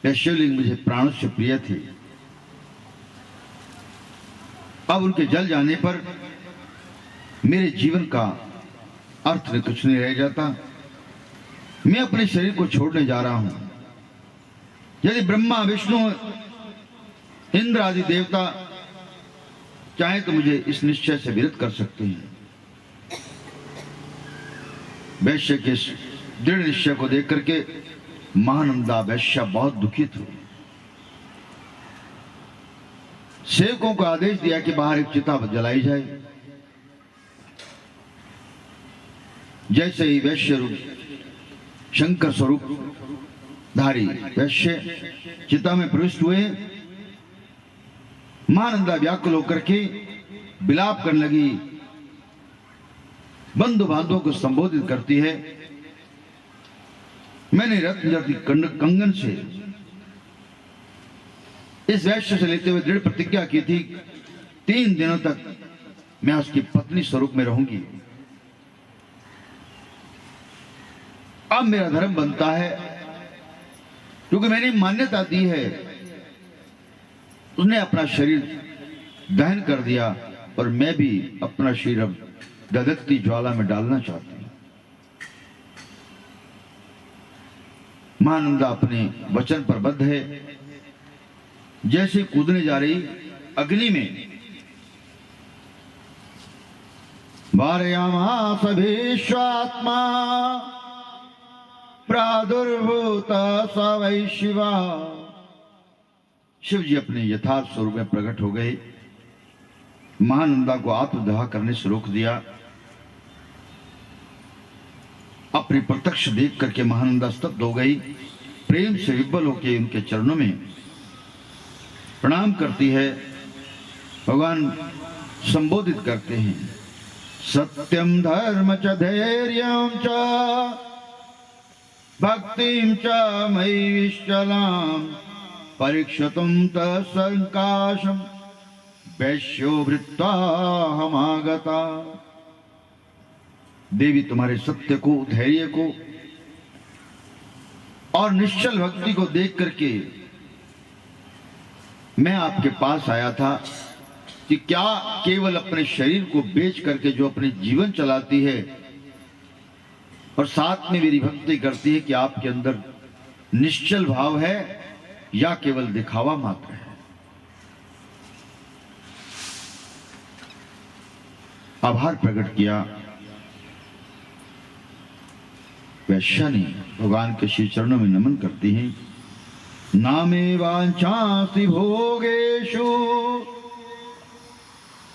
यह शिवलिंग मुझे प्राणों से प्रिय थी। अब उनके जल जाने पर मेरे जीवन का अर्थ में कुछ नहीं रह जाता। मैं अपने शरीर को छोड़ने जा रहा हूं। यदि ब्रह्मा विष्णु इंद्र आदि देवता चाहे तो मुझे इस निश्चय से विरत कर सकते हैं। वैश्य के दृढ़ निश्चय को देख करके महानंदा वैश्या बहुत दुखित हुई। सेवकों को आदेश दिया कि बाहर एक चिता जलाई जाए। जैसे ही वैश्य रूप शंकर स्वरूप धारी वैश्य चिता में प्रविष्ट हुए, महानंदा व्याकुल होकर के विलाप करने लगी। बंधु बांधवों को संबोधित करती है, मैंने रत्न कंगन से इस वैश्य से लेते हुए दृढ़ प्रतिज्ञा की थी, 3 दिनों तक मैं उसकी पत्नी स्वरूप में रहूंगी। अब मेरा धर्म बनता है, क्योंकि मैंने मान्यता दी है। उसने अपना शरीर दहन कर दिया और मैं भी अपना शरीर अब दधकती ज्वाला में डालना चाहती हूं। महानंदा अपने वचन पर बद्ध है। जैसे कूदने जा रही अग्नि में, वारयामास भीष्मात्मा प्रादुर्भूत स वै शिवा। शिव जी अपने यथार्थ स्वरूप में प्रकट हो गए। महानंदा को आत्मदाह करने से रोक दिया। अपनी प्रत्यक्ष देख करके महानंदा स्तब्ध हो गई, प्रेम से विह्वल होकर उनके चरणों में प्रणाम करती है। भगवान संबोधित करते हैं, सत्यम धर्म च धैर्यं च भक्तिं च मयि विश्चलां परीक्षितुं तत्संकाशं वैश्यो भृत्वा हमागता। देवी, तुम्हारे सत्य को, धैर्य को और निश्चल भक्ति को देख करके मैं आपके पास आया था कि क्या केवल अपने शरीर को बेच करके जो अपने जीवन चलाती है और साथ में मेरी भक्ति करती है, कि आपके अंदर निश्चल भाव है या केवल दिखावा मात्र है। आभार प्रकट किया। वैश्या ने भगवान के श्री चरणों में नमन करती हैं। नामे वांछासि भोगेषु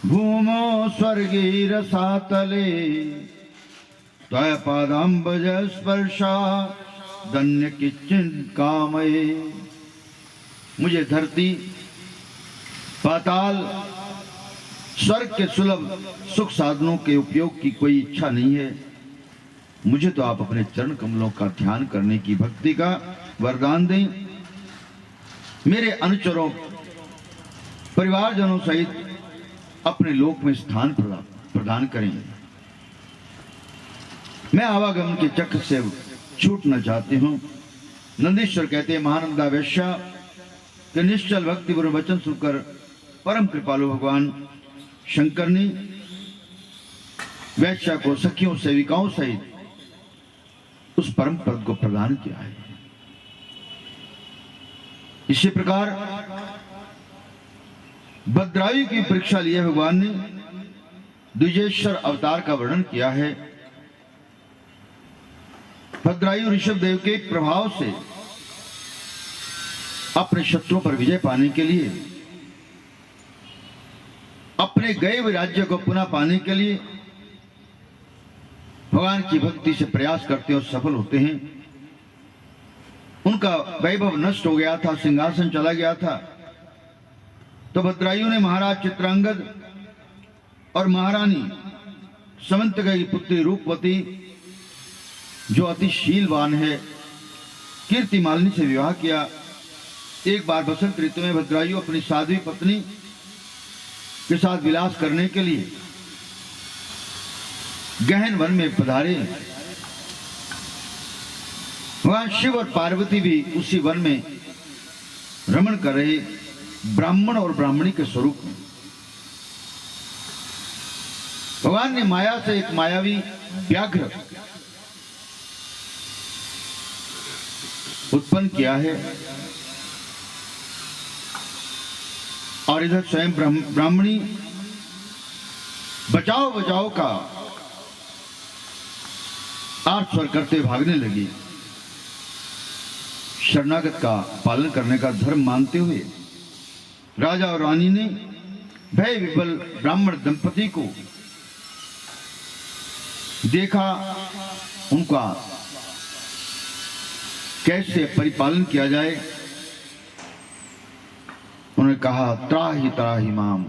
भूमो स्वर्गे रसातले त्वया पादाम्बज स्पर्शा धन्य किंचित् कामये। मुझे धरती, पाताल, स्वर्ग के सुलभ सुख साधनों के उपयोग की कोई इच्छा नहीं है। मुझे तो आप अपने चरण कमलों का ध्यान करने की, भक्ति का वरदान दें। मेरे अनुचरों, परिवारजनों सहित अपने लोक में स्थान प्रदान करें। मैं आवागमन के चक्र से छूटना चाहती हूं। नंदीश्वर कहते हैं, महानंदा वैश्या के निश्चल भक्ति पूर्ण वचन सुनकर परम कृपालु भगवान शंकर ने वैश्या को सखियों सेविकाओं सहित उस परम पद को प्रदान किया है। इसी प्रकार भद्रायु की परीक्षा लिए भगवान ने द्विजेश्वर अवतार का वर्णन किया है। भद्रायु ऋषभ देव के प्रभाव से अपने शत्रुओं पर विजय पाने के लिए, अपने गए हुए राज्य को पुनः पाने के लिए भगवान की भक्ति से प्रयास करते हैं और सफल होते हैं। उनका वैभव नष्ट हो गया था, सिंहासन चला गया था, तो भद्रायु ने महाराज चित्रांगद और महारानी समंतका की पुत्री रूपवती, जो अति शीलवान है, कीर्ति मालिनी से विवाह किया। एक बार बसंत ऋतु में भद्रायु अपनी साध्वी पत्नी के साथ विलास करने के लिए गहन वन में पधारे। भगवान शिव और पार्वती भी उसी वन में रमण कर रहे, ब्राह्मण और ब्राह्मणी के स्वरूप में। भगवान ने माया से एक मायावी व्याघ्र उत्पन्न किया है और इधर स्वयं ब्राह्मणी बचाओ बचाओ का आर्त स्वर करते भागने लगी। शरणागत का पालन करने का धर्म मानते हुए राजा और रानी ने भय विह्वल ब्राह्मण दंपति को देखा, उनका कैसे परिपालन किया जाए। उन्होंने कहा, त्राहि त्राहि माम।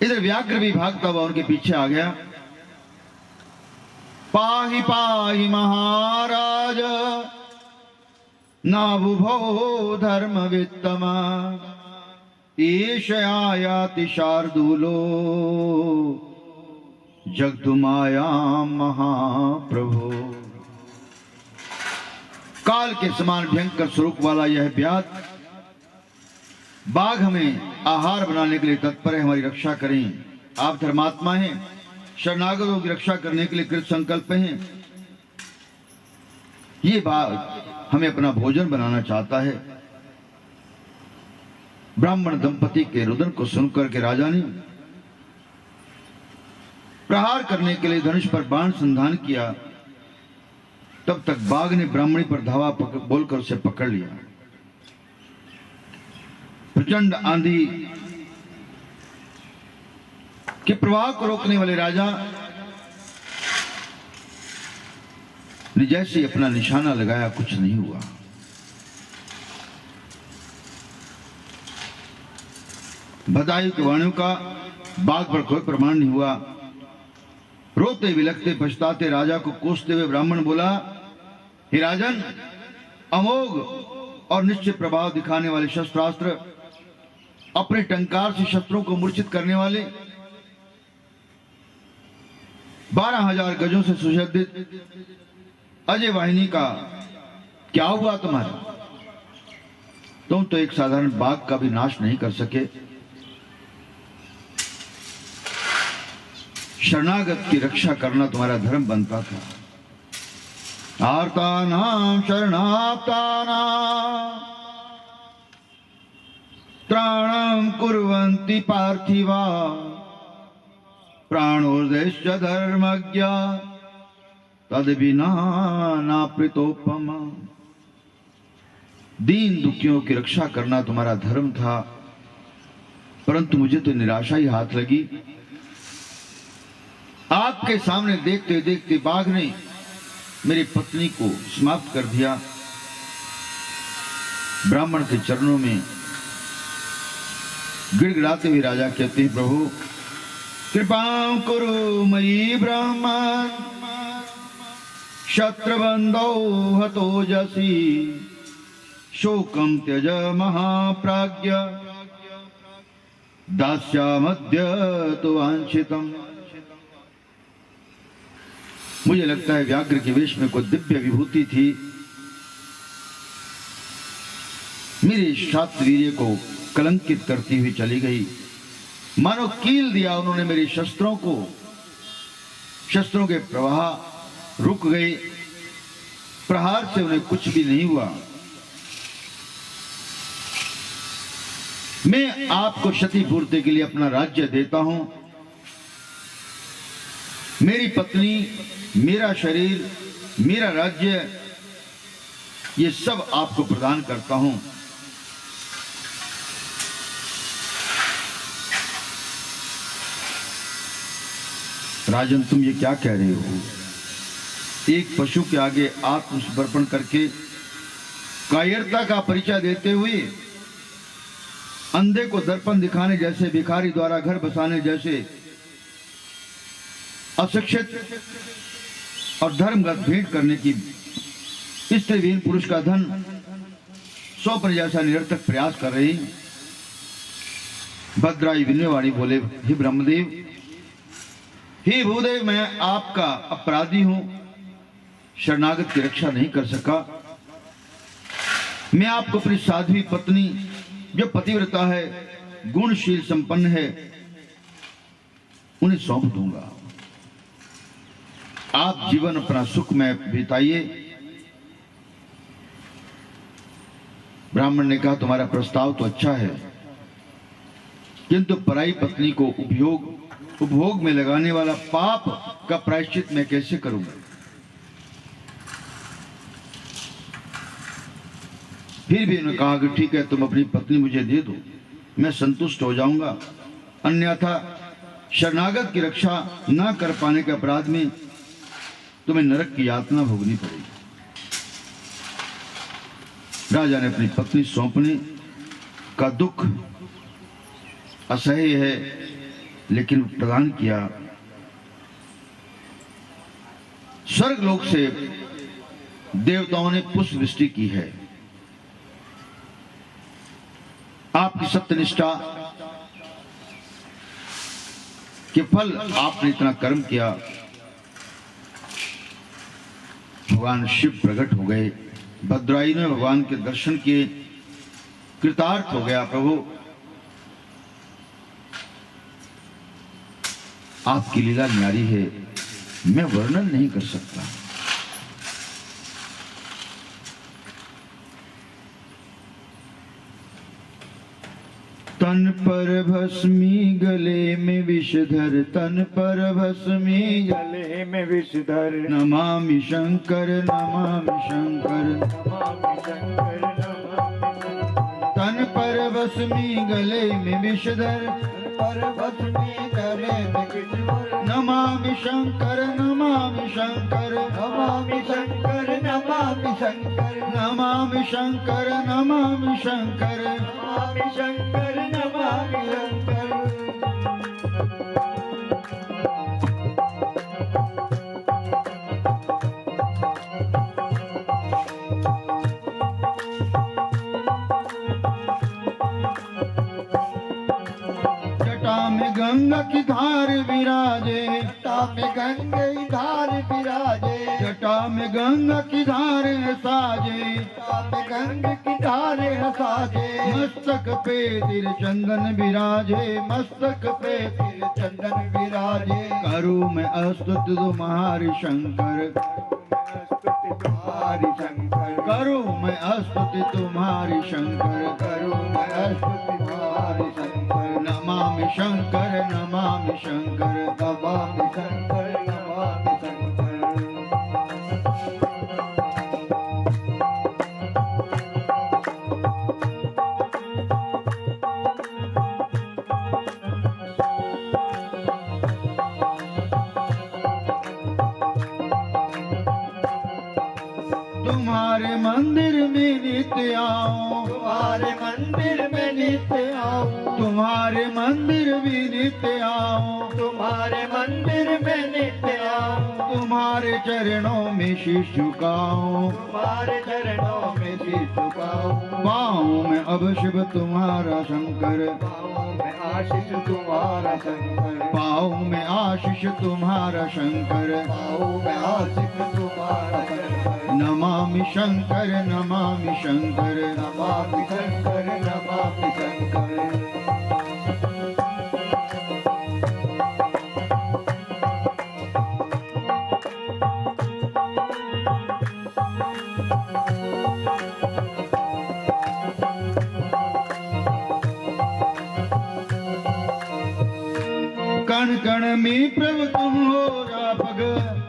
इधर व्याघ्र भी भागता हुआ उनके पीछे आ गया। पाहि पाहि महाराज नाबुभो धर्म वित्तमा ईशयायाति शार्दूलो जगदुमायाम महाप्रभो। काल के समान भयंकर स्वरूप वाला यह व्याध बाघ हमें आहार बनाने के लिए तत्पर है, हमारी रक्षा करें। आप धर्मात्मा हैं, शरणागतों की रक्षा करने के लिए कृत संकल्प हैं। ये बाघ हमें अपना भोजन बनाना चाहता है। ब्राह्मण दंपति के रुदन को सुनकर के राजा ने प्रहार करने के लिए धनुष पर बाण संधान किया। तब तक बाघ ने ब्राह्मणी पर धावा बोलकर उसे पकड़ लिया। प्रचंड आंधी कि प्रवाह को रोकने वाले राजा ने जैसे अपना निशाना लगाया, कुछ नहीं हुआ। बदायूं के वाणियों का बाघ पर कोई प्रमाण नहीं हुआ। रोते विलखते पछताते राजा को कोसते हुए ब्राह्मण बोला, हे राजन, अमोघ और निश्चित प्रभाव दिखाने वाले शस्त्रास्त्र, अपने टंकार से शत्रुओं को मूर्छित करने वाले, 12,000 गजों से सुसज्जित अजय वाहिनी का क्या हुआ तुम्हारा? तुम तो एक साधारण बाघ का भी नाश नहीं कर सके। शरणागत की रक्षा करना तुम्हारा धर्म बनता था। आर्तानां शरणार्तानां त्राणं कुर्वन्ति पार्थिवा प्राणोर्देश्च धर्मज्ञ तद्विना नाप्रितोपमा। दीन दुखियों की रक्षा करना तुम्हारा धर्म था, परंतु मुझे तो निराशा ही हाथ लगी। आपके सामने देखते देखते बाघ ने मेरी पत्नी को समाप्त कर दिया। ब्राह्मण के चरणों में गिड़गिड़ाते हुए राजा कहते हैं, प्रभु कृपा कुरु मयि ब्राह्मण शत्रबंधो हतोजसी शोकम त्यज महाप्राज्ञ दास्यामद्य तो वांछितम। मुझे लगता है व्याघ्र के वेश में कोई दिव्य विभूति थी, मेरे शास्त्रवीर्य को कलंकित करती हुई चली गई। मानो कील दिया उन्होंने मेरे शस्त्रों को, शस्त्रों के प्रवाह रुक गए, प्रहार से उन्हें कुछ भी नहीं हुआ। मैं आपको क्षतिपूर्ति के लिए अपना राज्य देता हूं। मेरी पत्नी, मेरा शरीर, मेरा राज्य, ये सब आपको प्रदान करता हूं। राजन, तुम ये क्या कह रहे हो? एक पशु के आगे आत्मसमर्पण करके कायरता का परिचय देते हुए, अंधे को दर्पण दिखाने जैसे, भिखारी द्वारा घर बसाने जैसे, अशिक्षित और धर्मगत भेंट करने की स्त्रीविहीन पुरुष का धन सौंपने जैसा निरर्थक प्रयास कर रही। भद्राई विनयवाणी बोले, हे ब्रह्मदेव, हे भूदेव, मैं आपका अपराधी हूं, शरणागत की रक्षा नहीं कर सका। मैं आपको अपनी साध्वी पत्नी, जो पतिव्रता है, गुणशील संपन्न है, उन्हें सौंप दूंगा। आप जीवन अपना सुख में बिताइए। ब्राह्मण ने कहा, तुम्हारा प्रस्ताव तो अच्छा है, किंतु पराई पत्नी को उपभोग में लगाने वाला पाप का प्रायश्चित मैं कैसे करूंगा? फिर भी उन्होंने कहा कि ठीक है, तुम अपनी पत्नी मुझे दे दो, मैं संतुष्ट हो जाऊंगा, अन्यथा शरणागत की रक्षा न कर पाने के अपराध में तुम्हें नरक की यातना भोगनी पड़ेगी। राजा ने अपनी पत्नी सौंपने का दुख असह्य है, लेकिन प्रदान किया। स्वर्ग लोक से देवताओं ने पुष्प वृष्टि की है। आपकी सत्यनिष्ठा के फल, आपने इतना कर्म किया, भगवान शिव प्रकट हो गए। भद्राई ने भगवान के दर्शन किए, कृतार्थ हो गया। प्रभु, आपकी लीला न्यारी है, मैं वर्णन नहीं कर सकता। तन पर भस्मी गले में विषधर, तन पर भस्मी गले में विषधर, नमामि शंकर, नमामि शंकर, नमामि शंकर, नमामि शंकर। तन पर भस्मी गले में विषधर, पर भस्मी गले भेद किस पर नमामि शंकर नमामि शंकर नमामि शंकर नमामि शंकर नमामि शंकर नमामि शंकर नमामि शंकर नमामि शंकर जटा में गंगा की धार विराजे जटा में गंगे धार विराजे जटा में गंगा की धार साजे जटा में गंग की धार साजे मस्तक पे तिर चंदन विराजे मस्तक पे तिल चंदन विराजे करू में अस्तुत तुम्हारी शंकर स्तुति तुम्हारी शंकर करू मैं अस्तुति तुम्हारी शंकर करूं मैं स्तुति तुम्हारी शंकर नमामि शंकर नमामि शंकर नमामि शंकर नमामि शंकर तुम्हारे मंदिर में नित्य आऊं तुम्हारे मंदिर में नित्य आऊं तुम्हारे मंदिर भी नित्य आऊं तुम्हारे मंदिर में नित्य आऊं तुम्हारे चरणों में शीश झुकाऊं तुम्हारे चरणों में शीश झुकाऊं पाऊं मैं अब शिव तुम्हारा शंकर पाऊं मैं आशीष तुम्हारा शंकर पाऊं मैं आशीष तुम्हारा शंकर पाऊं मैं आशीष तुम्हारा शंकर नमामि शंकर नमामि शंकर नमामि शंकर नमामि शंकर कण कण में प्रभु तुम हो व्यापक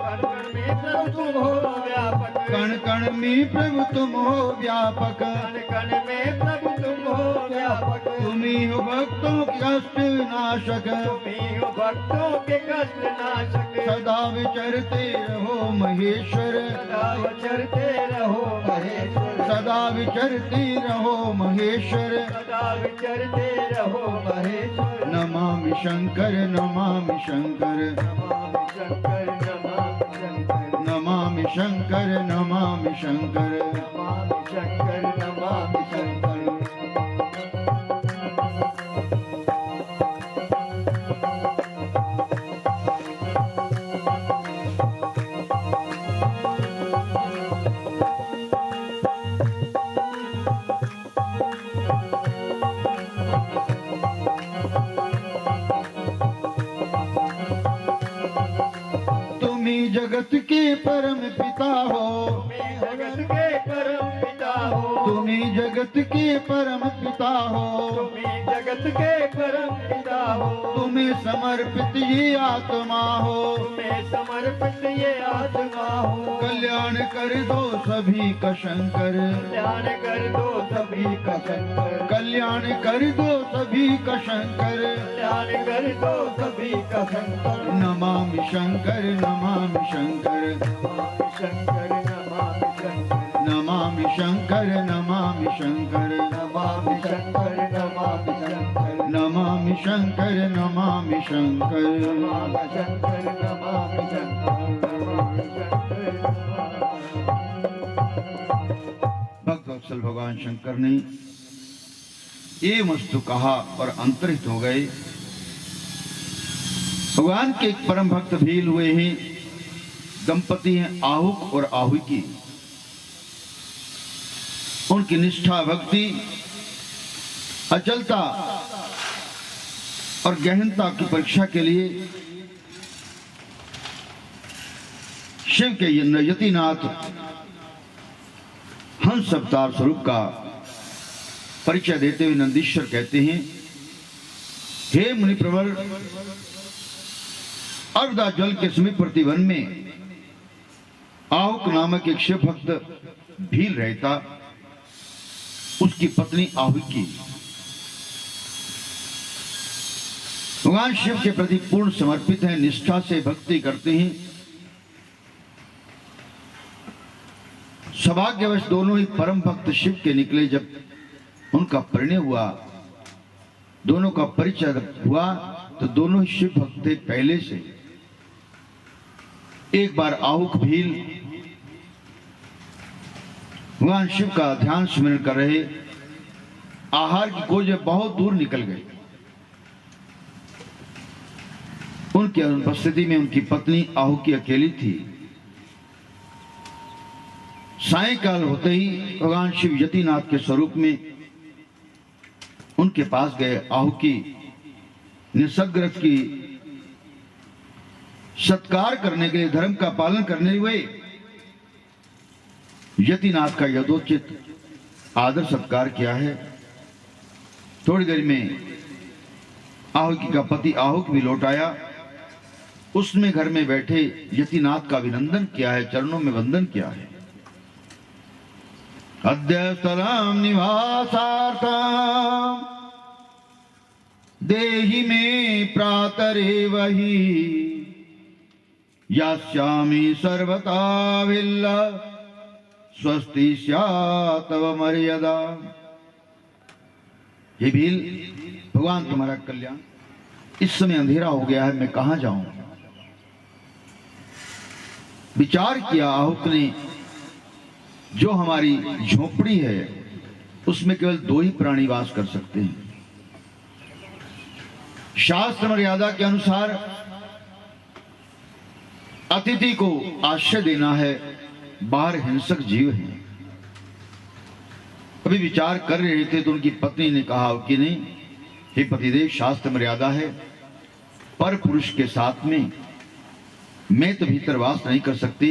कण में प्रभु तुम हो व्यापक कण कण में प्रभु तुम हो व्यापक कण कण में प्रभु तुम हो व्यापक तुम्ही हो भक्तों के कष्ट नाशक तुम्हीं हो भक्तों के कष्ट नाशक सदा विचरते रहो महेश्वर सदा विचरते रहो महेश्वर सदा विचरते रहो महेश्वर सदा विचरते रहो महेश्वर नमामि शंकर नमामि शंकर नमामि शंकर नमामि नमामि शंकर शंकर नमामि शंकर नमामि शंकर तुम्ही जगत के परम पिता हो तुम्हीं जगत के परम पिता हो तुम्ही जगत के परम पिता हो तुम्हीं जगत के परम पिता हो तुम्हें समर्पित ये आत्मा हो तुम्हें समर्पित ये आत्मा हो कल्याण कर दो सभी का शंकर ध्यान कर दो सभी का शंकर कल्याण कर दो सभी का शंकर ध्यान कर दो सभी का शंकर नमामि शंकर नमामि शंकर नमामि शंकर नमामि शंकर नमामि शंकर नमामि शंकर नमामि शंकर नमामि शंकर नमामि शंकर नमामि शंकर नमामि शंकर नमामि शंकर नमामि शंकर भक्त वत्सल भगवान शंकर ने ये वस्तु कहा और अंतरित हो गए। भगवान के एक परम भक्त भील हुए हैं, दंपति हैं आहुक और आहुकी। उनकी निष्ठा भक्ति अचलता और गहनता की परीक्षा के लिए शिव के यतिनाथ हंस अवतार स्वरूप का परिचय देते हुए नंदीश्वर कहते हैं, हे मुनि प्रवर, अर्धा जल के समीपवर्ती वन में आहुक नामक एक शिव भक्त भील रहता। उसकी पत्नी आहुकी भगवान शिव के प्रति पूर्ण समर्पित हैं, निष्ठा से भक्ति करते हैं। सौभाग्यवश दोनों ही परम भक्त शिव के निकले। जब उनका परिणय हुआ, दोनों का परिचय हुआ, तो दोनों ही शिव भक्त थे पहले से। एक बार आहुक भील भगवान शिव का ध्यान स्मरण कर रहे, आहार की खोज में बहुत दूर निकल गए। उनकी अनुपस्थिति में उनकी पत्नी आहुकी अकेली थी। सायंकाल होते ही भगवान शिव यतिनाथ के स्वरूप में उनके पास गए। आहुकी निसर्गरथ की सत्कार करने के लिए, धर्म का पालन करने हुए यतिनाथ का यथोचित आदर सत्कार किया है। थोड़ी देर में आहुकी का पति आहुक भी लौट आया। उसने घर में बैठे यतिनाथ का अभिनंदन किया है, चरणों में वंदन किया है। अद्य स्थलम निवासार्थम देहि में प्रातरेवहि यास्यामि सर्वथा विल्ल स्वस्ति स्यात् तव मर्यादा। हे भील, भगवान तुम्हारा कल्याण। इस समय अंधेरा हो गया है, मैं कहां जाऊं? विचार किया आहुक ने, जो हमारी झोपड़ी है उसमें केवल दो ही प्राणी वास कर सकते हैं। शास्त्र मर्यादा के अनुसार अतिथि को आश्रय देना है, बाहर हिंसक जीव हैं। अभी विचार कर रहे थे तो उनकी पत्नी ने कहा कि नहीं, हे पतिदेव, शास्त्र मर्यादा है, पर पुरुष के साथ में मैं तो भीतर वास नहीं कर सकती।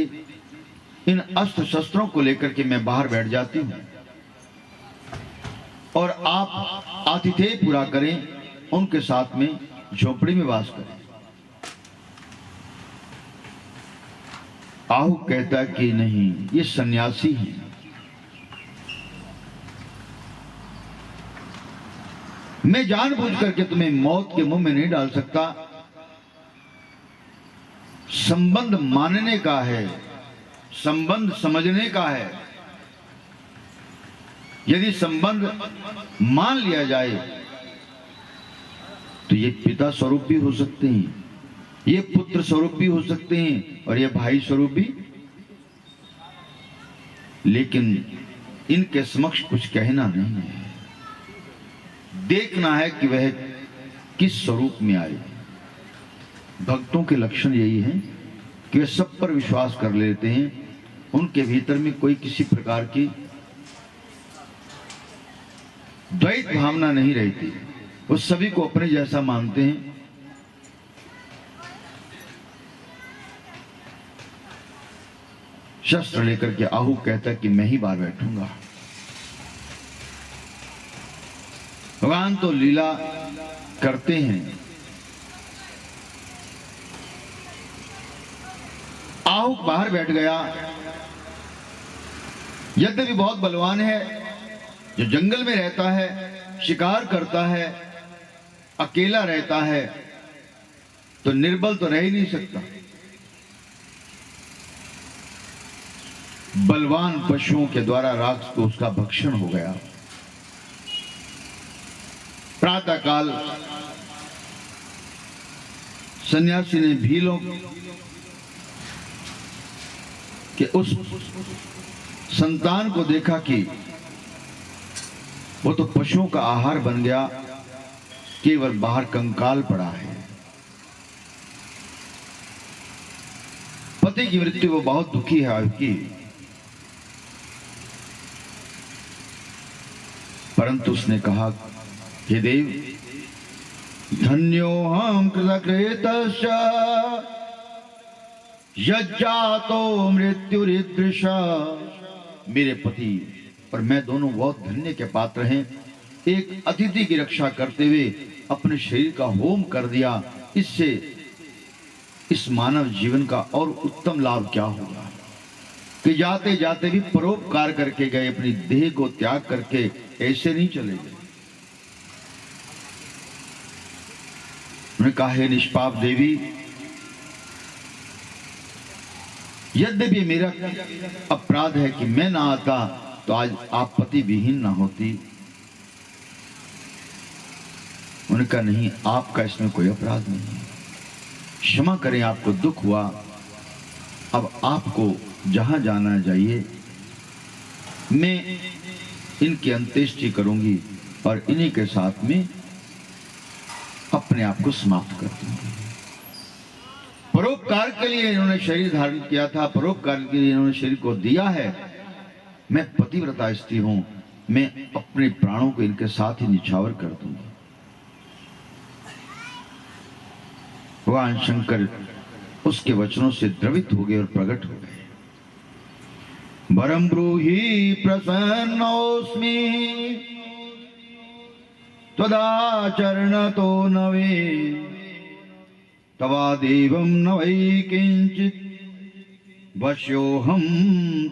इन अस्त्र शस्त्रों को लेकर के मैं बाहर बैठ जाती हूं और आप आतिथेय पूरा करें, उनके साथ में झोपड़ी में वास करें। आहु कहता कि नहीं, ये सन्यासी हैं, मैं जानबूझ करके तुम्हें मौत के मुंह में नहीं डाल सकता। संबंध मानने का है, संबंध समझने का है। यदि संबंध मान लिया जाए तो ये पिता स्वरूप भी हो सकते हैं, ये पुत्र स्वरूप भी हो सकते हैं और ये भाई स्वरूप भी। लेकिन इनके समक्ष कुछ कहना नहीं है, देखना है कि वह किस स्वरूप में आए। भक्तों के लक्षण यही है कि वे सब पर विश्वास कर लेते हैं, उनके भीतर में कोई किसी प्रकार की द्वैत भावना नहीं रहती, वो सभी को अपने जैसा मानते हैं। शस्त्र लेकर के आहू कहता कि मैं ही बाहर बैठूंगा। भगवान तो लीला करते हैं। आहू बाहर बैठ गया। यद्यपि बहुत बलवान है, जो जंगल में रहता है, शिकार करता है, अकेला रहता है, तो निर्बल तो रह ही नहीं सकता। बलवान पशुओं के द्वारा राक्षस को उसका भक्षण हो गया। प्रातः काल सन्यासी ने भीलों के उस संतान को देखा कि वो तो पशुओं का आहार बन गया, केवल बाहर कंकाल पड़ा है। पति की मृत्यु वो बहुत दुखी है आपकी, परंतु उसने कहा, हे देव, धन्योहम कृतकृतश्च यज्जातो मृत्युरीदृशा। मेरे पति और मैं दोनों बहुत धन्य के पात्र हैं। एक अतिथि की रक्षा करते हुए अपने शरीर का होम कर दिया। इससे इस मानव जीवन का और उत्तम लाभ क्या होगा कि जाते जाते भी परोपकार करके गए, अपनी देह को त्याग करके ऐसे नहीं चले गए। उन्होंने कहा, हे निष्पाप देवी, यद्यपि मेरा अपराध है कि मैं ना आता तो आज आप पति विहीन ना होती। उन्होंने कहा, नहीं, आपका इसमें कोई अपराध नहीं है, क्षमा करें, आपको दुख हुआ, अब आपको जहां जाना जाइए, मैं इनकी अंत्येष्टि करूंगी और इन्हीं के साथ में अपने आप को समाप्त कर दूंगी। परोपकार के लिए इन्होंने शरीर धारण किया था, परोपकार के लिए इन्होंने शरीर को दिया है। मैं पतिव्रता स्त्री हूं, मैं अपने प्राणों को इनके साथ ही निछावर कर दूंगी। भगवान शंकर उसके वचनों से द्रवित हो गए और प्रकट हो गए। वरम ब्रूहि प्रसन्नोस्मि त्वदाचरणतो नवे तवादेवं न वै किंचित् वश्योऽहं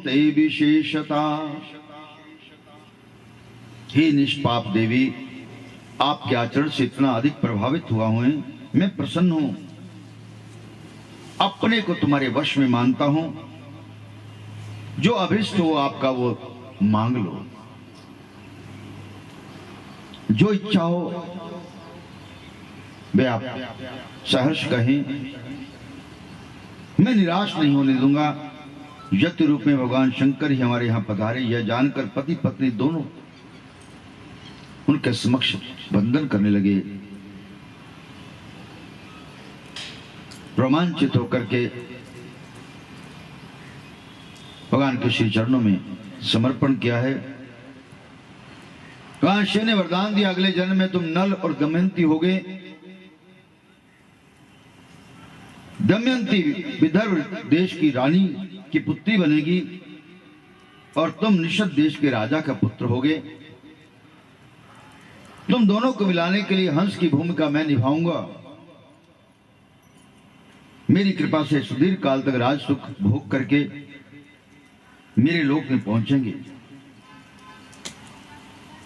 ते विशेषता। हे निष्पाप देवी, आपके आचरण से इतना अधिक प्रभावित हुआ हूं, मैं प्रसन्न हूं, अपने को तुम्हारे वश में मानता हूं, जो अभिष्ट हो आपका वो मांग लो, जो इच्छा हो वे आप सहर्ष कहें, मैं निराश नहीं होने दूंगा। यति रूप में भगवान शंकर ही हमारे यहां पधारे, यह जानकर पति पत्नी दोनों उनके समक्ष वंदन करने लगे। रोमांचित होकर के भगवान के श्री चरणों में समर्पण किया है। भगवान शिव ने वरदान दिया, अगले जन्म में तुम नल और दमयंती होगे। दमयंती विदर्भ देश की रानी की पुत्री बनेगी और तुम निषद देश के राजा का पुत्र होगे। तुम दोनों को मिलाने के लिए हंस की भूमिका मैं निभाऊंगा। मेरी कृपा से सुदीर्घ काल तक राज सुख भोग करके मेरे लोक में पहुंचेंगे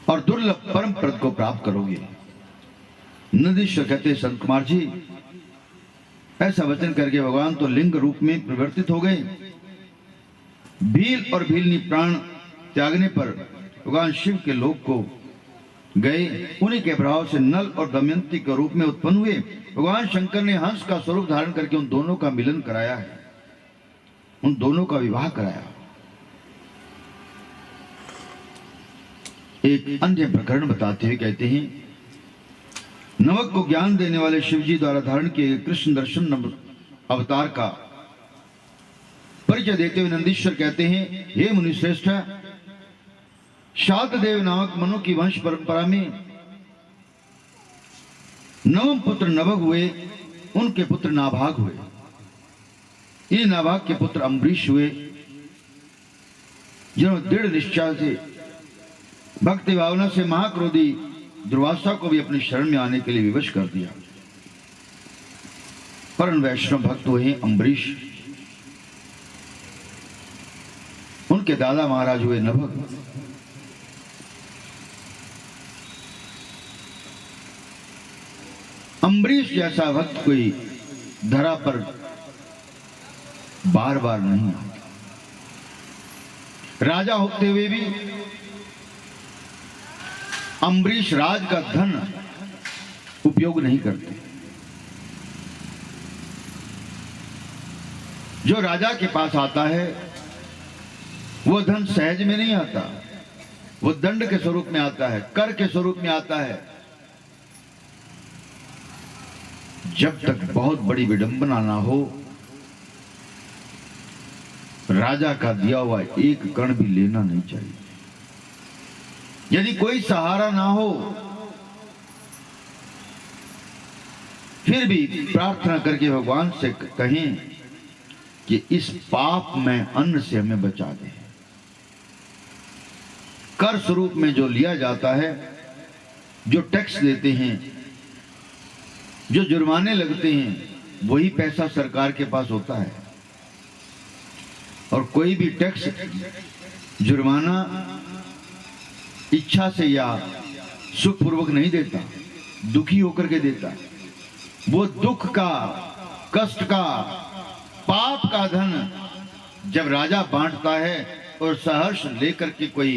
और दुर्लभ परम पद को प्राप्त करोगे। नंदीश्वर कहते, संत कुमार जी, ऐसा वचन करके भगवान तो लिंग रूप में परिवर्तित हो गए। भील और भीलनी प्राण त्यागने पर भगवान शिव के लोक को गए। उन्हीं के प्रभाव से नल और दमयंती के रूप में उत्पन्न हुए। भगवान शंकर ने हंस का स्वरूप धारण करके उन दोनों का मिलन कराया है, उन दोनों का विवाह कराया। एक अन्य प्रकरण बताते हुए कहते हैं, नवक को ज्ञान देने वाले शिवजी द्वारा धारण किए कृष्ण दर्शन अवतार का परिचय देते हुए नंदीश्वर कहते हैं, हे मुनिश्रेष्ठ, शातदेव नामक मनु की वंश परंपरा में नवम पुत्र नभग हुए, उनके पुत्र नाभाग हुए। ये नाभाग के पुत्र अम्बरीश हुए, जिन्होंने दृढ़ निश्चय से भक्ति भावना से महाक्रोधी दुर्वासा को भी अपनी शरण में आने के लिए विवश कर दिया। परम वैष्णव भक्त हुए अम्बरीश, उनके दादा महाराज हुए नभग। अम्बरीश जैसा भक्त कोई धरा पर बार बार नहीं आता। राजा होते हुए भी अम्बरीश राज का धन उपयोग नहीं करते। जो राजा के पास आता है वो धन सहज में नहीं आता, वो दंड के स्वरूप में आता है, कर के स्वरूप में आता है। जब तक बहुत बड़ी विडंबना ना हो, राजा का दिया हुआ एक कण भी लेना नहीं चाहिए। यदि कोई सहारा ना हो फिर भी प्रार्थना करके भगवान से कहें कि इस पाप में अन्न से हमें बचा दे। कर स्वरूप में जो लिया जाता है, जो टैक्स देते हैं, जो जुर्माने लगते हैं, वही पैसा सरकार के पास होता है। और कोई भी टैक्स जुर्माना इच्छा से या सुखपूर्वक नहीं देता, दुखी होकर के देता। वो दुख का, कष्ट का, पाप का धन जब राजा बांटता है और सहर्ष लेकर के कोई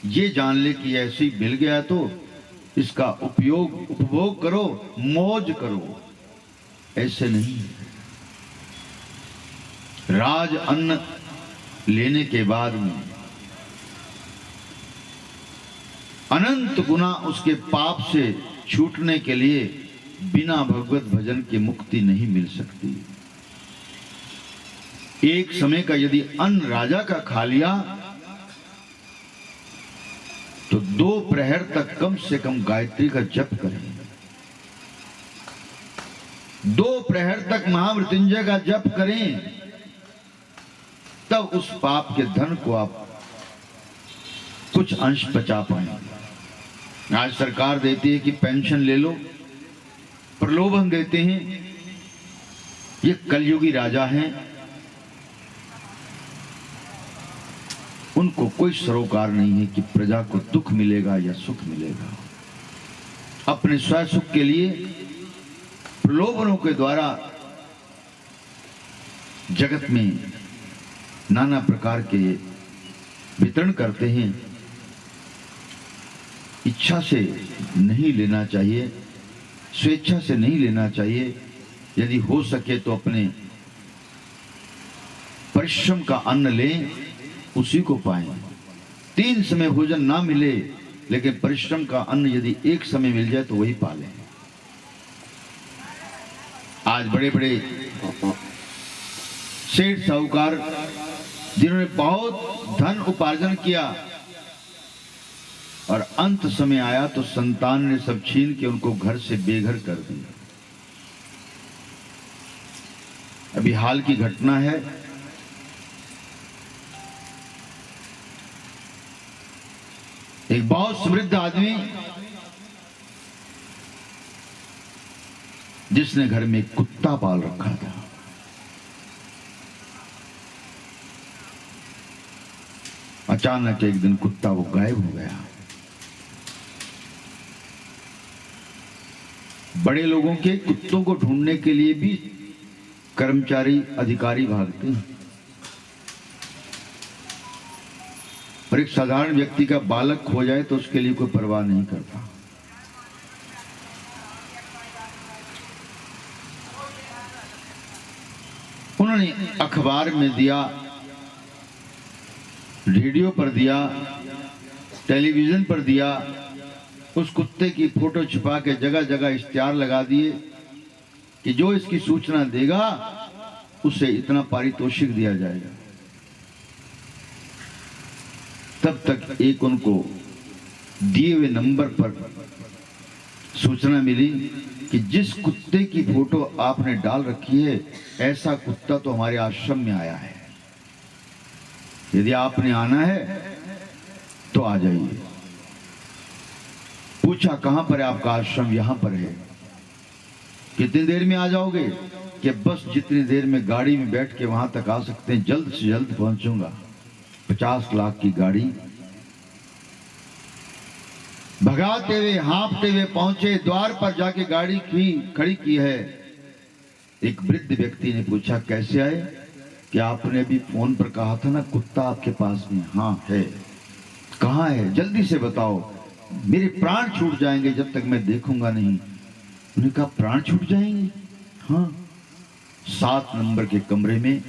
ये जान ले कि ऐसे ही मिल गया तो इसका उपभोग करो, मौज करो, ऐसे नहीं। राज अन्न लेने के बाद में अनंत गुना उसके पाप से छूटने के लिए बिना भगवत भजन के मुक्ति नहीं मिल सकती। एक समय का यदि अन्न राजा का खा लिया तो 2 प्रहर तक कम से कम गायत्री का जप करें। 2 प्रहर तक महामृत्युंजय का जप करें, तब उस पाप के धन को आप कुछ अंश बचा पाएंगे। आज सरकार देती है कि पेंशन ले लो, प्रलोभन देते हैं। ये कलयुगी राजा हैं, उनको कोई सरोकार नहीं है कि प्रजा को दुख मिलेगा या सुख मिलेगा। अपने स्वयं सुख के लिए प्रलोभनों के द्वारा जगत में नाना प्रकार के वितरण करते हैं। इच्छा से नहीं लेना चाहिए, स्वेच्छा से नहीं लेना चाहिए। यदि हो सके तो अपने परिश्रम का अन्न लें, उसी को पाएं। 3 समय भोजन ना मिले लेकिन परिश्रम का अन्न यदि एक समय मिल जाए तो वही पालें। आज बड़े बड़े सेठ साहूकार जिन्होंने बहुत धन उपार्जन किया और अंत समय आया तो संतान ने सब छीन के उनको घर से बेघर कर दिया। अभी हाल की घटना है, एक बहुत समृद्ध आदमी जिसने घर में एक कुत्ता पाल रखा था, अचानक एक दिन कुत्ता वो गायब हो गया। बड़े लोगों के कुत्तों को ढूंढने के लिए भी कर्मचारी अधिकारी भागते हैं, और एक साधारण व्यक्ति का बालक खो जाए तो उसके लिए कोई परवाह नहीं करता। उन्होंने अखबार में दिया, रेडियो पर दिया, टेलीविजन पर दिया, उस कुत्ते की फोटो छुपा के जगह जगह इश्तिहार लगा दिए कि जो इसकी सूचना देगा उसे इतना पारितोषिक दिया जाएगा। तब तक एक उनको दिए हुए नंबर पर सूचना मिली कि जिस कुत्ते की फोटो आपने डाल रखी है, ऐसा कुत्ता तो हमारे आश्रम में आया है, यदि आपने आना है तो आ जाइए। पूछा कहां पर है आपका आश्रम? यहां पर है। कितनी देर में आ जाओगे? कि बस जितनी देर में गाड़ी में बैठ के वहां तक आ सकते हैं, जल्द से जल्द पहुंचूंगा। 50 लाख की गाड़ी, भगाते हुए हाँफते हुए पहुंचे। द्वार पर जाके गाड़ी खड़ी की है। एक वृद्ध व्यक्ति ने पूछा कैसे आए? कि आपने भी फोन पर कहा था ना कुत्ता आपके पास में? हाँ है। कहाँ है? जल्दी से बताओ, मेरे प्राण छूट जाएंगे जब तक मैं देखूंगा नहीं। उन्होंने कहा प्राण छूट जाएंगे? हाँ। 7 नंबर के कमरे में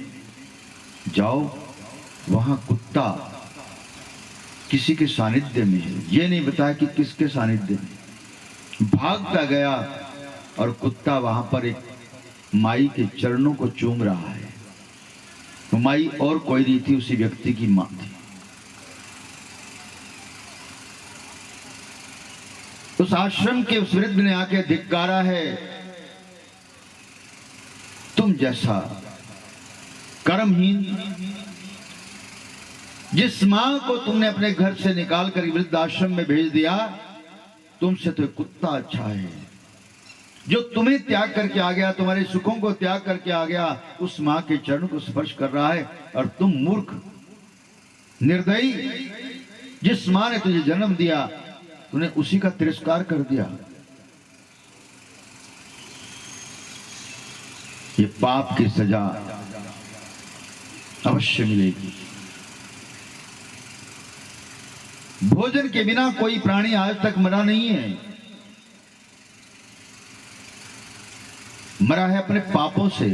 जाओ, वहां कुत्ता किसी के सानिध्य में है। ये नहीं बताया कि किसके सानिध्य में। भागता गया और कुत्ता वहां पर एक माई के चरणों को चूम रहा है। तो माई और कोई नहीं थी, उसी व्यक्ति की मां थी। उस आश्रम के उस वृद्ध ने आके धिक्कारा है, तुम जैसा कर्महीन, जिस मां को तुमने अपने घर से निकाल कर वृद्धाश्रम में भेज दिया, तुमसे तो कुत्ता अच्छा है। जो तुम्हें त्याग करके आ गया, तुम्हारे सुखों को त्याग करके आ गया, उस मां के चरणों को स्पर्श कर रहा है। और तुम मूर्ख निर्दयी, जिस मां ने तुझे जन्म दिया, तूने उसी का तिरस्कार कर दिया। ये पाप की सजा अवश्य मिलेगी। भोजन के बिना कोई प्राणी आज तक मरा नहीं है, मरा है अपने पापों से।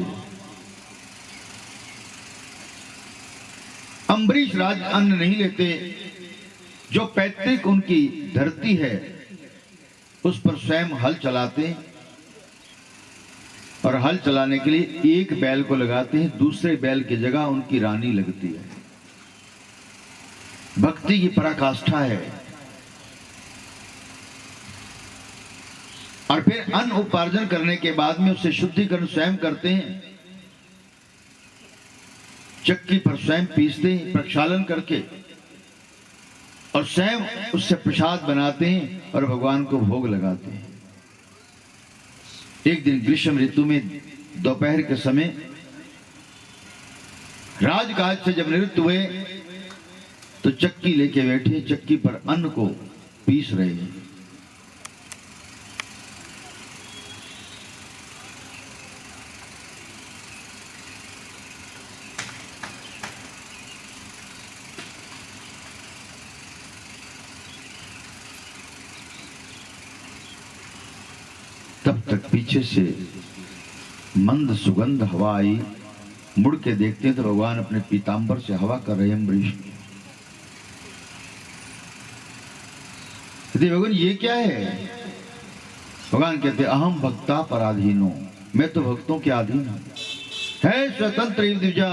अम्बरीश राज अन्न नहीं लेते, जो पैतृक उनकी धरती है उस पर स्वयं हल चलाते, और हल चलाने के लिए एक बैल को लगाते हैं, दूसरे बैल की जगह उनकी रानी लगती है। भक्ति की पराकाष्ठा है। और फिर अन्न उपार्जन करने के बाद में उससे शुद्धिकरण स्वयं करते हैं, चक्की पर स्वयं पीसते हैं प्रक्षालन करके, और स्वयं उससे प्रसाद बनाते हैं और भगवान को भोग लगाते हैं। एक दिन ग्रीष्म ऋतु में दोपहर के समय राजकाज से जब निवृत्त हुए तो चक्की लेके बैठे, चक्की पर अन्न को पीस रहे हैं। तब तक पीछे से मंद सुगंध हवा आई। मुड़ के देखते हैं तो भगवान अपने पीतांबर से हवा कर रहे हैं अम्बरीश की। भगवान ये क्या है? भगवान कहते अहम भक्ता पराधीनो, मैं तो भक्तों के अधीन हूं। है स्वतंत्र द्विजा,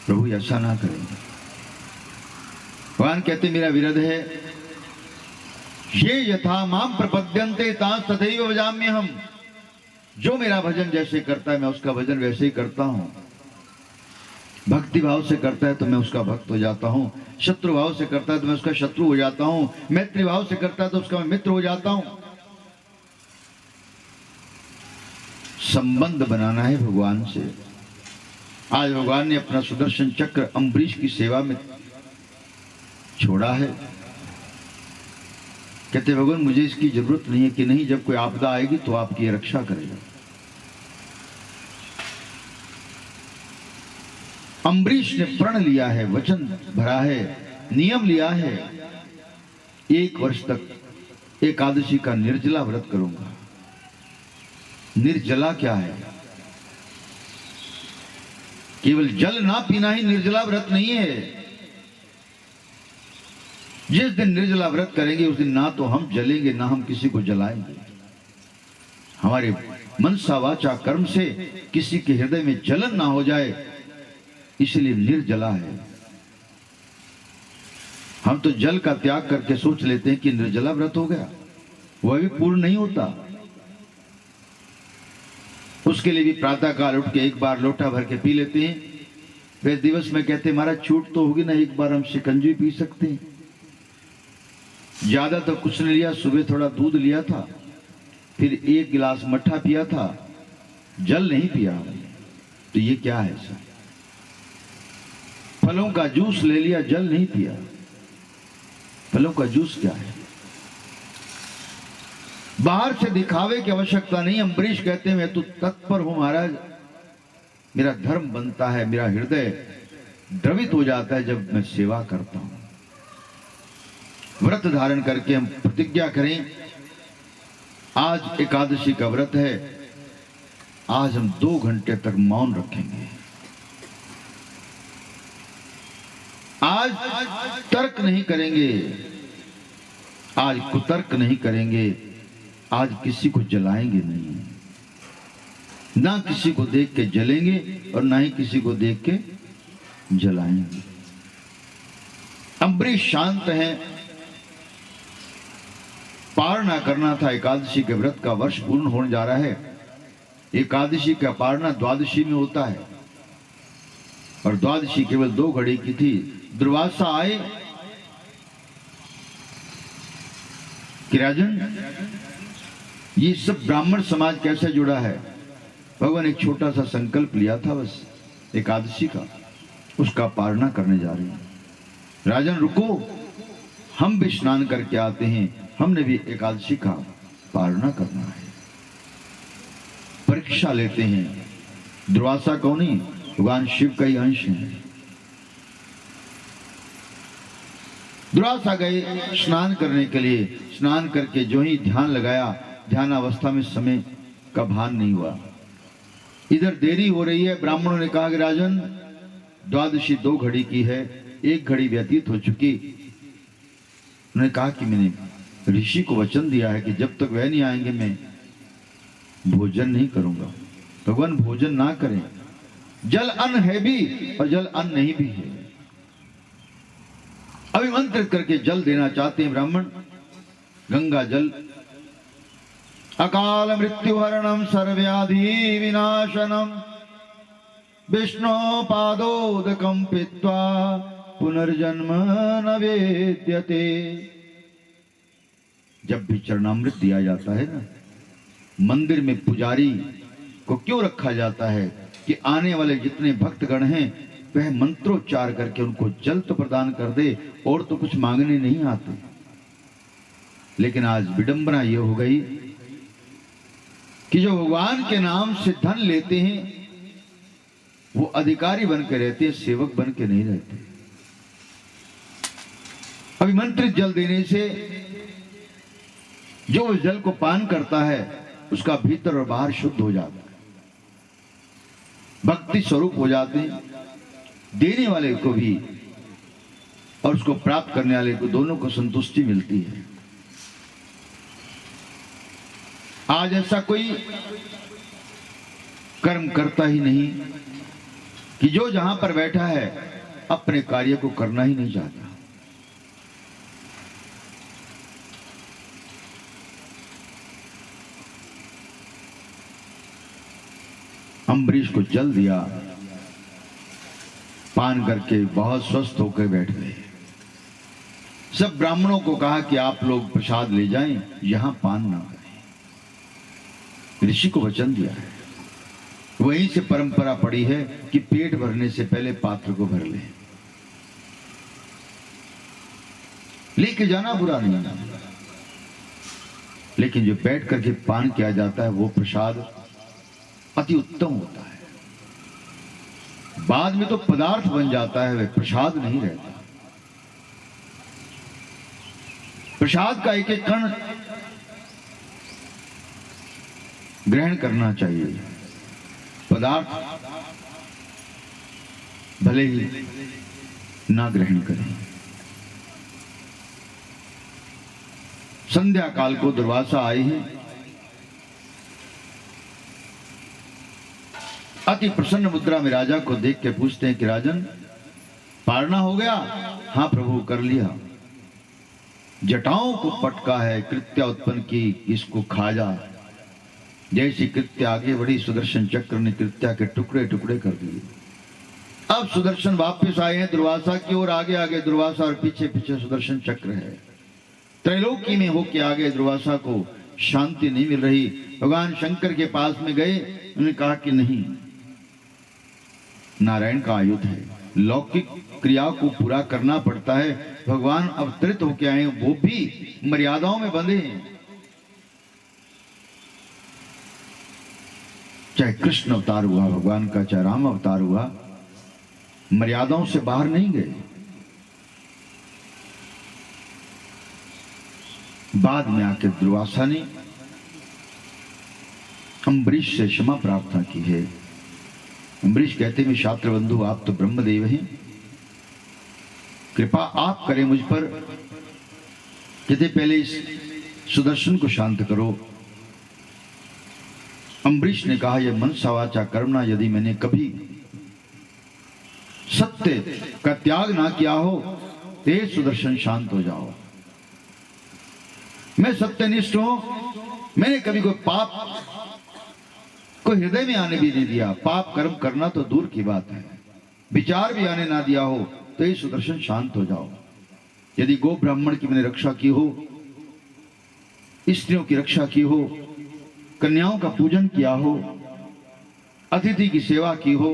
प्रभु ऐसा ना करें। भगवान कहते मेरा विरध है, ये यथा माम प्रपद्यन्ते तां तथैव भजाम्य हम। जो मेरा भजन जैसे करता है मैं उसका भजन वैसे ही करता हूं। भक्ति भाव से करता है तो मैं उसका भक्त हो जाता हूं, शत्रु भाव से करता है तो मैं उसका शत्रु हो जाता हूं, मैत्री भाव से करता है तो उसका मैं मित्र हो जाता हूं। संबंध बनाना है भगवान से। आज भगवान ने अपना सुदर्शन चक्र अम्बरीश की सेवा में छोड़ा है। कहते भगवान मुझे इसकी जरूरत नहीं है कि नहीं, जब कोई आपदा आएगी तो आपकी रक्षा करेगा। अम्बरीश ने प्रण लिया है, वचन भरा है, नियम लिया है, 1 वर्ष तक एकादशी का निर्जला व्रत करूंगा। निर्जला क्या है? केवल जल ना पीना ही निर्जला व्रत नहीं है। जिस दिन निर्जला व्रत करेंगे उस दिन ना तो हम जलेंगे ना हम किसी को जलाएंगे। हमारे मनसा वाचा कर्म से किसी के हृदय में जलन ना हो जाए, इसलिए निर्जला है। हम तो जल का त्याग करके सोच लेते हैं कि निर्जला व्रत हो गया, वह भी पूर्ण नहीं होता। उसके लिए भी प्रातः काल उठ के एक बार लोटा भर के पी लेते हैं। वे दिवस में कहते महाराज छूट तो होगी ना, एक बार हम शिकंजी पी सकते हैं। ज्यादा तो कुछ नहीं लिया, सुबह थोड़ा दूध लिया था, फिर 1 गिलास मट्ठा पिया था, जल नहीं पिया। तो ये क्या है सर? फलों का जूस ले लिया, जल नहीं पिया। फलों का जूस क्या है? बाहर से दिखावे की आवश्यकता नहीं। अम्बरीश कहते हैं मैं तो तत्पर हूं महाराज, मेरा धर्म बनता है, मेरा हृदय द्रवित हो जाता है जब मैं सेवा करता हूं। व्रत धारण करके हम प्रतिज्ञा करें, आज एकादशी का व्रत है, आज हम 2 घंटे तक मौन रखेंगे। आज तर्क नहीं करेंगे, आज कुतर्क नहीं करेंगे, आज किसी को जलाएंगे नहीं, ना किसी को देख के जलेंगे और ना ही किसी को देख के जलाएंगे। अम्बरीश शांत हैं। पारना करना था, एकादशी के व्रत का वर्ष पूर्ण होने जा रहा है। एकादशी का पारना द्वादशी में होता है और द्वादशी केवल 2 घड़ी की थी। दुर्वासा आए कि राजन ये सब ब्राह्मण समाज कैसे जुड़ा है? भगवान एक छोटा सा संकल्प लिया था बस एकादशी का, उसका पालना करने जा रहे हैं। राजन रुको, हम भी स्नान करके आते हैं, हमने भी एकादशी का पालना करना है। परीक्षा लेते हैं। दुर्वासा कौन ही? भगवान शिव का ही अंश है। दुर्वासा गए स्नान करने के लिए। स्नान करके जो ही ध्यान लगाया, ध्यान अवस्था में समय का भान नहीं हुआ। इधर देरी हो रही है। ब्राह्मणों ने कहा कि राजन, द्वादशी 2 घड़ी की है, 1 घड़ी व्यतीत हो चुकी। उन्होंने कहा कि मैंने ऋषि को वचन दिया है कि जब तक वह नहीं आएंगे मैं भोजन नहीं करूंगा। भगवान भोजन ना करें। जल अन्न है भी और जल अन्न नहीं भी है। अभिमंत्रित करके जल देना चाहते हैं ब्राह्मण। गंगा जल। अकाल मृत्युहरणम सर्वव्याधि विनाशनम विष्णु पादोदकम पीत्वा पुनर्जन्म न वेद्यते। जब भी चरणामृत दिया जाता है ना, मंदिर में पुजारी को क्यों रखा जाता है कि आने वाले जितने भक्तगण हैं वह मंत्रोच्चार करके उनको जल तो प्रदान कर दे, और तो कुछ मांगने नहीं आते। लेकिन आज विडंबना यह हो गई कि जो भगवान के नाम से धन लेते हैं वो अधिकारी बन के रहते हैं, सेवक बन के नहीं रहते। अभिमंत्रित जल देने से जो उस जल को पान करता है उसका भीतर और बाहर शुद्ध हो जाता है, भक्ति स्वरूप हो जाते हैं। देने वाले को भी और उसको प्राप्त करने वाले को, दोनों को संतुष्टि मिलती है। आज ऐसा कोई कर्म करता ही नहीं कि जो जहां पर बैठा है अपने कार्य को करना ही नहीं चाहता। अम्बरीश को जल दिया, पान करके बहुत स्वस्थ होकर बैठ गए। सब ब्राह्मणों को कहा कि आप लोग प्रसाद ले जाएं, यहां पान ना करें। ऋषि को वचन दिया है। वहीं से परंपरा पड़ी है कि पेट भरने से पहले पात्र को भर ले। लेके जाना बुरा नहीं है, लेकिन जो बैठ करके पान किया जाता है वो प्रसाद अति उत्तम होता है। बाद में तो पदार्थ बन जाता है, वह प्रसाद नहीं रहता। प्रसाद का एक एक कण ग्रहण करना चाहिए। पदार्थ भले ही ना ग्रहण करें। संध्या काल को दुर्वासा आए हैं। अति प्रसन्न मुद्रा में राजा को देख के पूछते हैं कि राजन, पारना हो गया? हाँ प्रभु, कर लिया। जटाओं को पटका है, कृत्या उत्पन्न की, इसको खा जा। जैसी कृत्या आगे बढ़ी, सुदर्शन चक्र ने कृत्या के टुकड़े टुकड़े कर दिए। अब सुदर्शन वापस आए हैं दुर्वासा की ओर। आगे आगे दुर्वासा और पीछे पीछे सुदर्शन चक्र है। त्रैलोकी में होके आगे दुर्वासा को शांति नहीं मिल रही। भगवान शंकर के पास में गए। उन्होंने कहा कि नहीं, नारायण का आयुध है, लौकिक क्रिया को पूरा करना पड़ता है। भगवान अवतरित होके आए, वो भी मर्यादाओं में बंधे हैं। चाहे कृष्ण अवतार हुआ भगवान का, चाहे राम अवतार हुआ, मर्यादाओं से बाहर नहीं गए। बाद में आके दुर्वासा ने अम्बरीश से क्षमा प्रार्थना की है। अम्बरीश कहते हैं, छात्र बंधु, आप तो ब्रह्मदेव हैं, कृपा आप करें मुझ पर। कहते पहले इस सुदर्शन को शांत करो। अम्बरीश ने कहा, यह मनसा वाचा कर्मणा, यदि मैंने कभी सत्य का त्याग ना किया हो तो हे सुदर्शन शांत हो जाओ। मैं सत्यनिष्ठ हूं, मैंने कभी कोई पाप को हृदय में आने भी नहीं दिया। पाप कर्म करना तो दूर की बात है, विचार भी आने ना दिया हो तो ये सुदर्शन शांत हो जाओ। यदि गो ब्राह्मण की मैंने रक्षा की हो, स्त्रियों की रक्षा की हो, कन्याओं का पूजन किया हो, अतिथि की सेवा की हो,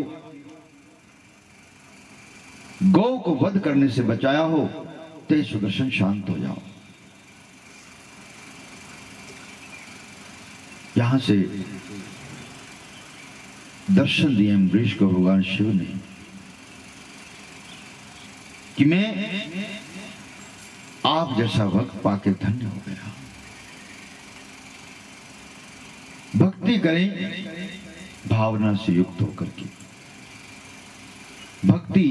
गौ को वध करने से बचाया हो तो ये सुदर्शन शांत हो जाओ। यहां से दर्शन दिए अम्बरीश को भगवान शिव ने कि मैं आप जैसा भक्त पाके धन्य हो गया। भक्ति करें भावना से युक्त होकर के। भक्ति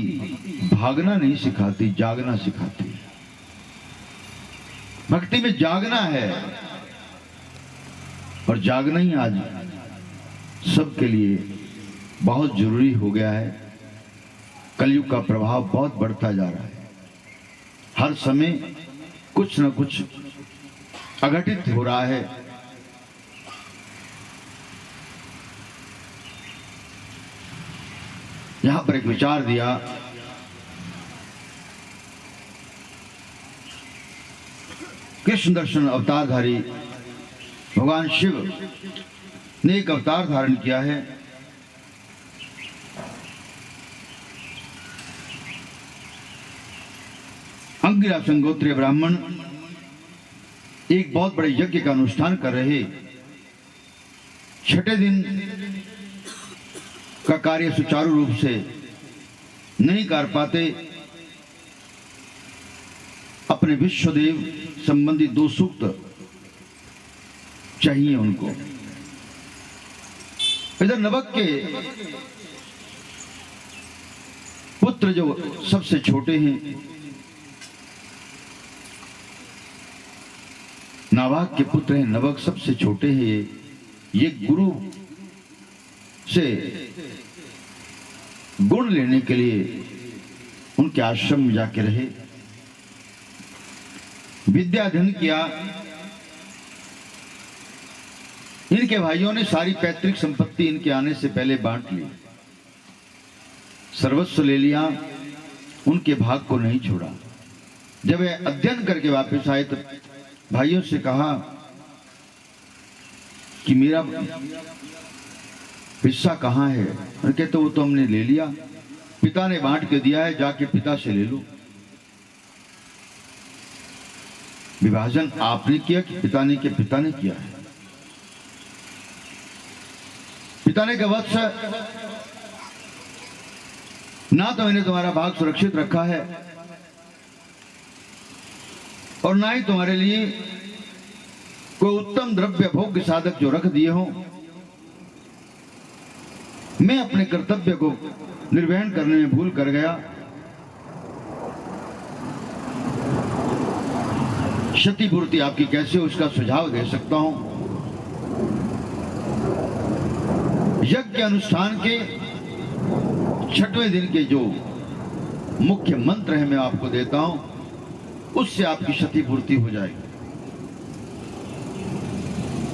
भागना नहीं सिखाती, जागना सिखाती है। भक्ति में जागना है, और जागना ही आज सबके लिए बहुत जरूरी हो गया है। कलयुग का प्रभाव बहुत बढ़ता जा रहा है। हर समय कुछ न कुछ अघटित हो रहा है। यहां पर एक विचार दिया, कृष्ण दर्शन अवतारधारी भगवान शिव ने एक अवतार धारण किया है। अंगिरा गोत्रीय ब्राह्मण एक बहुत बड़े यज्ञ का अनुष्ठान कर रहे। छठे दिन का कार्य सुचारू रूप से नहीं कर पाते। अपने विश्वदेव संबंधी 2 सूक्त चाहिए उनको। इधर नवक के पुत्र जो सबसे छोटे हैं, नावाक के पुत्र हैं, नवक सबसे छोटे हैं। ये गुरु से गुण लेने के लिए उनके आश्रम में जाके रहे, विद्या अध्ययन किया। इनके भाइयों ने सारी पैतृक संपत्ति इनके आने से पहले बांट ली, सर्वस्व ले लिया, उनके भाग को नहीं छोड़ा। जब वे अध्ययन करके वापस आए तो भाइयों से कहा कि मेरा हिस्सा कहाँ है? और कहते वो तो हमने ले लिया, पिता ने बांट के दिया है, जाके पिता से ले लो। विभाजन आपने किया कि पिता ने किया? पिता ने किया है। पिता ने कहा वत्स, ना तो मैंने तुम्हारा भाग सुरक्षित रखा है और ना ही तुम्हारे लिए कोई उत्तम द्रव्य भोग्य साधक जो रख दिए हो। मैं अपने कर्तव्य को निर्वहन करने में भूल कर गया। क्षतिपूर्ति आपकी कैसे, उसका सुझाव दे सकता हूं। यज्ञ अनुष्ठान के 6वें दिन के जो मुख्य मंत्र है मैं आपको देता हूं, उससे आपकी क्षतिपूर्ति हो जाएगी।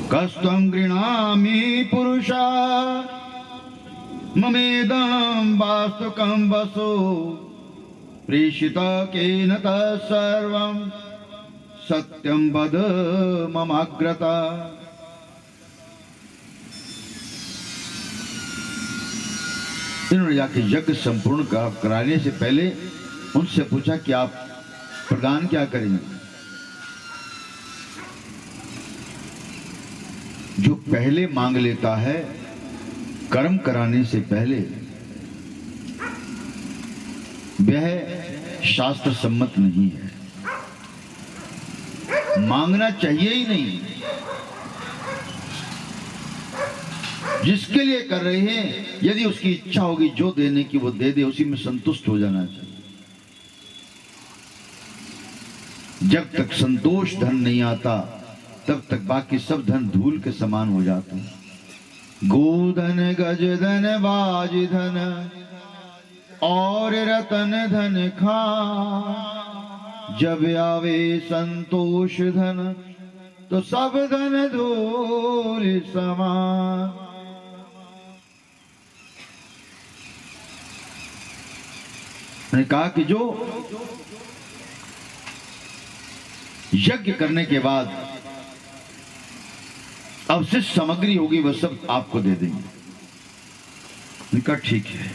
कस्त्वं गृह्णामि पुरुषा ममेदं वास्तुकं वसो प्रेषिता केन तत्सर्वं सत्यं वद ममाग्रता। इन्होंने जाके यज्ञ संपूर्ण कराने से पहले उनसे पूछा कि आप प्रदान क्या करेंगे? जो पहले मांग लेता है कर्म कराने से पहले, वह शास्त्र सम्मत नहीं है। मांगना चाहिए ही नहीं। जिसके लिए कर रहे हैं, यदि उसकी इच्छा होगी जो देने की वो दे दे, उसी में संतुष्ट हो जाना चाहिए। जब तक संतोष धन नहीं आता तब तक बाकी सब धन धूल के समान हो जाते हैं। गोधन गज धन बाज धन और रतन धन खा, जब आवे संतोष धन तो सब धन धूल समान। ने कहा कि जो यज्ञ करने के बाद अवशिष्ट सामग्री होगी वह सब आपको दे देंगे। उनका ठीक है।